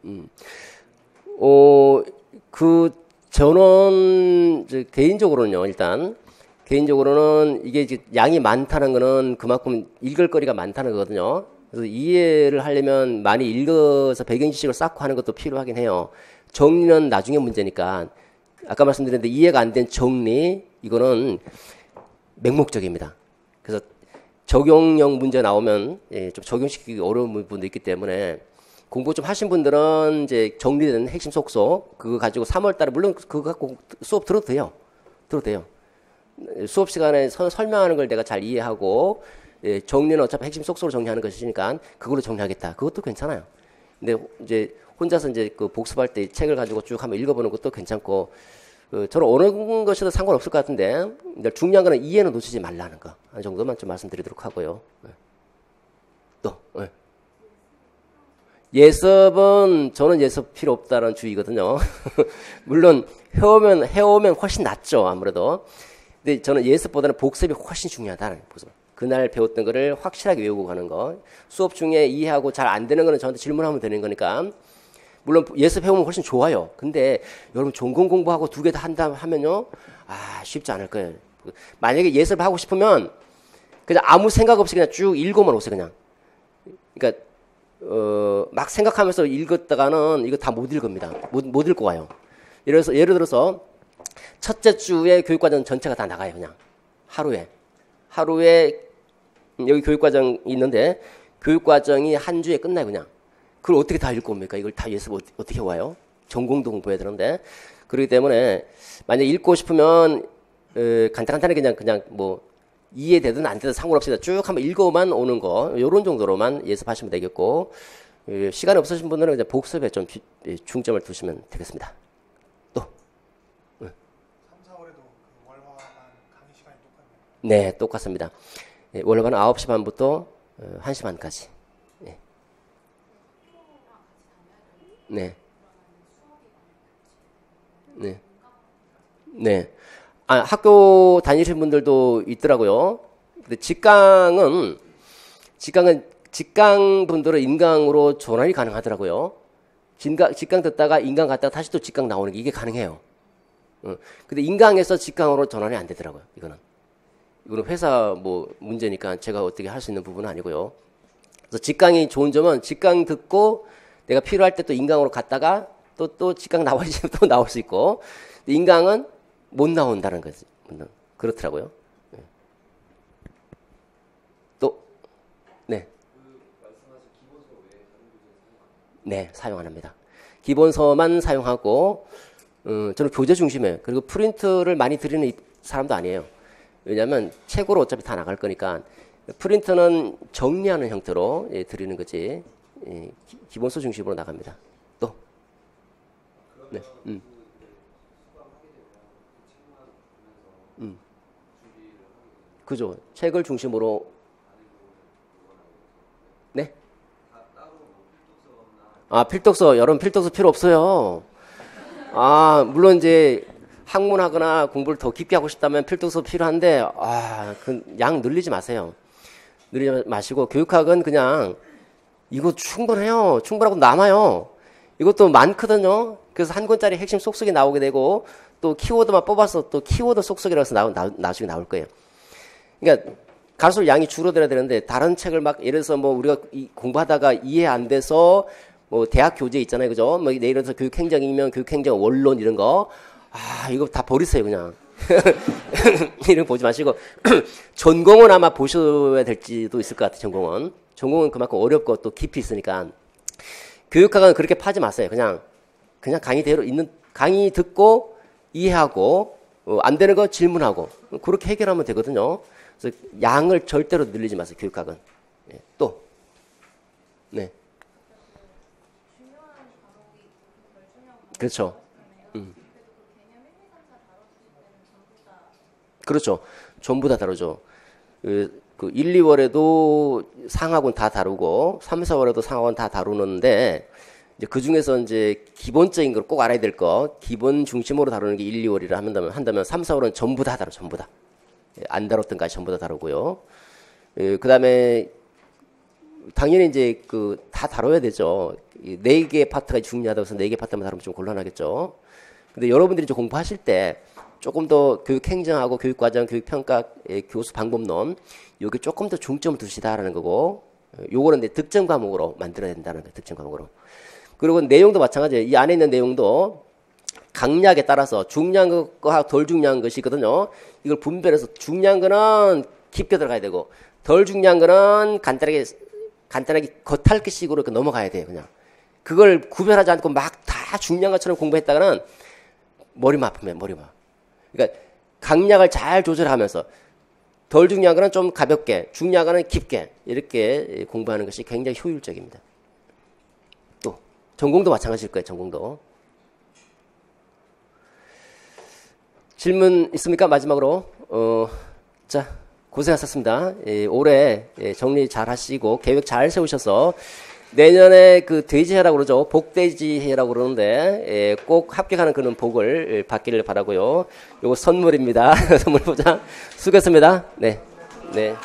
음, 저는 개인적으로는요, 개인적으로는 이게 이제 양이 많다는 거는 그만큼 읽을 거리가 많다는 거거든요. 그래서 이해를 하려면 많이 읽어서 배경 지식을 쌓고 하는 것도 필요하긴 해요. 정리는 나중에 문제니까. 아까 말씀드렸는데 이해가 안 된 정리, 이거는 맹목적입니다. 그래서 적용형 문제 나오면 좀 적용시키기 어려운 부분도 있기 때문에 공부 좀 하신 분들은 이제 정리된 핵심 속속 그거 가지고 3월 달에 물론 그거 갖고 수업 들어도 돼요. 들어도 돼요. 수업 시간에 설명하는 걸 내가 잘 이해하고 예, 정리는 어차피 핵심 속속으로 정리하는 것이니까 그걸로 정리하겠다. 그것도 괜찮아요. 근데 이제 혼자서 이제 그 복습할 때 책을 가지고 쭉 한번 읽어보는 것도 괜찮고 저는 어느 것이든 상관없을 것 같은데 중요한 거는 이해는 놓치지 말라는 거. 한 정도만 좀 말씀드리도록 하고요. 또 네. 예습은 저는 예습 필요 없다는 주의거든요. 물론 해오면 훨씬 낫죠. 아무래도. 근데 저는 예습보다는 복습이 훨씬 중요하다는 복습. 그날 배웠던 거를 확실하게 외우고 가는 거. 수업 중에 이해하고 잘 안 되는 거는 저한테 질문하면 되는 거니까. 물론 예습 해오면 훨씬 좋아요. 근데 여러분 전공 공부하고 두 개 다 한다 하면요. 쉽지 않을 거예요. 만약에 예습을 하고 싶으면 그냥 아무 생각 없이 그냥 쭉 읽고만 오세요. 그냥. 그러니까 막 생각하면서 읽었다가는 이거 다 못 읽습니다. 못 읽고 와요. 예를 들어서 첫째 주에 교육과정 전체가 다 나가요. 그냥 하루에 여기 교육과정이 있는데 교육과정이 한 주에 끝나요. 그냥 그걸 어떻게 다 읽고 옵니까? 이걸 다 예습 어떻게 와요? 전공도 공부해야 되는데 그렇기 때문에 만약 읽고 싶으면 간단하게 그냥 뭐 이해되든 안 되든 상관없이 쭉 한번 읽어만 오는 거 요런 정도로만 예습하시면 되겠고 시간이 없으신 분들은 이제 복습에 좀 중점을 두시면 되겠습니다. 또 3, 4월에도 그 월화반 강의 시간이 똑같네요. 네, 똑같습니다. 월화반은 9시 반부터 1시 반까지. 네. 네. 네. 학교 다니시는 분들도 있더라고요. 근데 직강 분들은 인강으로 전환이 가능하더라고요. 직강 듣다가 인강 갔다가 다시 또 직강 나오는 게 이게 가능해요. 근데 인강에서 직강으로 전환이 안 되더라고요. 이거는 회사 뭐 문제니까 제가 어떻게 할 수 있는 부분은 아니고요. 그래서 직강이 좋은 점은 직강 듣고 내가 필요할 때 또 인강으로 갔다가 또 직강 나와야지 또 나올 수 있고 인강은 못 나온다는 거지. 그렇더라고요. 또, 네. 네, 사용 안 합니다. 기본서만 사용하고, 저는 교재 중심이에요. 그리고 프린트를 많이 드리는 사람도 아니에요. 왜냐하면 책으로 어차피 다 나갈 거니까 프린트는 정리하는 형태로 드리는 거지. 기본서 중심으로 나갑니다. 또, 네. 그죠. 책을 중심으로. 네? 필독서. 여러분 필독서 필요 없어요. 물론 이제 학문하거나 공부를 더 깊게 하고 싶다면 필독서 필요한데, 그 양 늘리지 마세요. 늘리지 마시고, 교육학은 그냥 이거 충분해요. 충분하고 남아요. 이것도 많거든요. 그래서 한 권짜리 핵심 속속이 나오게 되고, 또 키워드만 뽑아서 또 키워드 속속이라고 해서 나중에 나올 거예요. 그러니까 갈수록 양이 줄어들어야 되는데 다른 책을 막 예를 들어서 뭐 우리가 공부하다가 이해 안 돼서 뭐 대학 교재 있잖아요. 그죠? 뭐 예를 들어서 교육행정이면 교육행정 원론 이런 거 이거 다 버리세요. 그냥. 이런 거 보지 마시고 전공은 아마 보셔야 될지도 있을 것 같아요. 전공은 그만큼 어렵고 또 깊이 있으니까 교육학은 그렇게 파지 마세요. 그냥 강의대로 있는 강의 듣고 이해하고 안 되는 거 질문하고 그렇게 해결하면 되거든요. 그래서 양을 절대로 늘리지 마세요. 교육학은. 또 그렇죠. 그렇죠. 전부 다 다르죠. 그 1, 2월에도 상학원 다 다루고 3, 4월에도 상학원 다 다루는데 이제 그 중에서 이제 기본적인 걸 꼭 알아야 될 거, 기본 중심으로 다루는 게 1, 2월이라 한다면 3, 4월은 전부 다 다뤄, 전부 다. 안 다뤘던 까지 전부 다 다루고요. 그 다음에 당연히 이제 다 다뤄야 되죠. 4개 파트가 중요하다고 해서 4개 파트만 다루면 좀 곤란하겠죠. 근데 여러분들이 이제 공부하실 때 조금 더 교육행정하고 교육과정, 교육평가, 교수 방법론 여기 조금 더 중점을 두시다라는 거고 요거는 이제 득점 과목으로 만들어야 된다는 거예요. 득점 과목으로. 그리고 내용도 마찬가지예요. 이 안에 있는 내용도 강약에 따라서 중요한 것과 덜 중요한 것이 있거든요. 이걸 분별해서 중요한 거는 깊게 들어가야 되고 덜 중요한 거는 간단하게 겉핥기식으로 넘어가야 돼요. 그냥. 그걸 구별하지 않고 막 다 중요한 것처럼 공부했다가는 머리만 아프면 머리만. 그러니까 강약을 잘 조절하면서 덜 중요한 거는 좀 가볍게, 중요한 거는 깊게 이렇게 공부하는 것이 굉장히 효율적입니다. 또 전공도 마찬가지일 거예요. 전공도. 질문 있습니까? 마지막으로 자 고생하셨습니다. 올해 정리 잘 하시고 계획 잘 세우셔서 내년에 그 돼지해라고 그러죠. 복돼지해라고 그러는데 꼭 합격하는 그런 복을 받기를 바라고요. 요거 선물입니다. 선물 보자. 수고했습니다. 네. 네.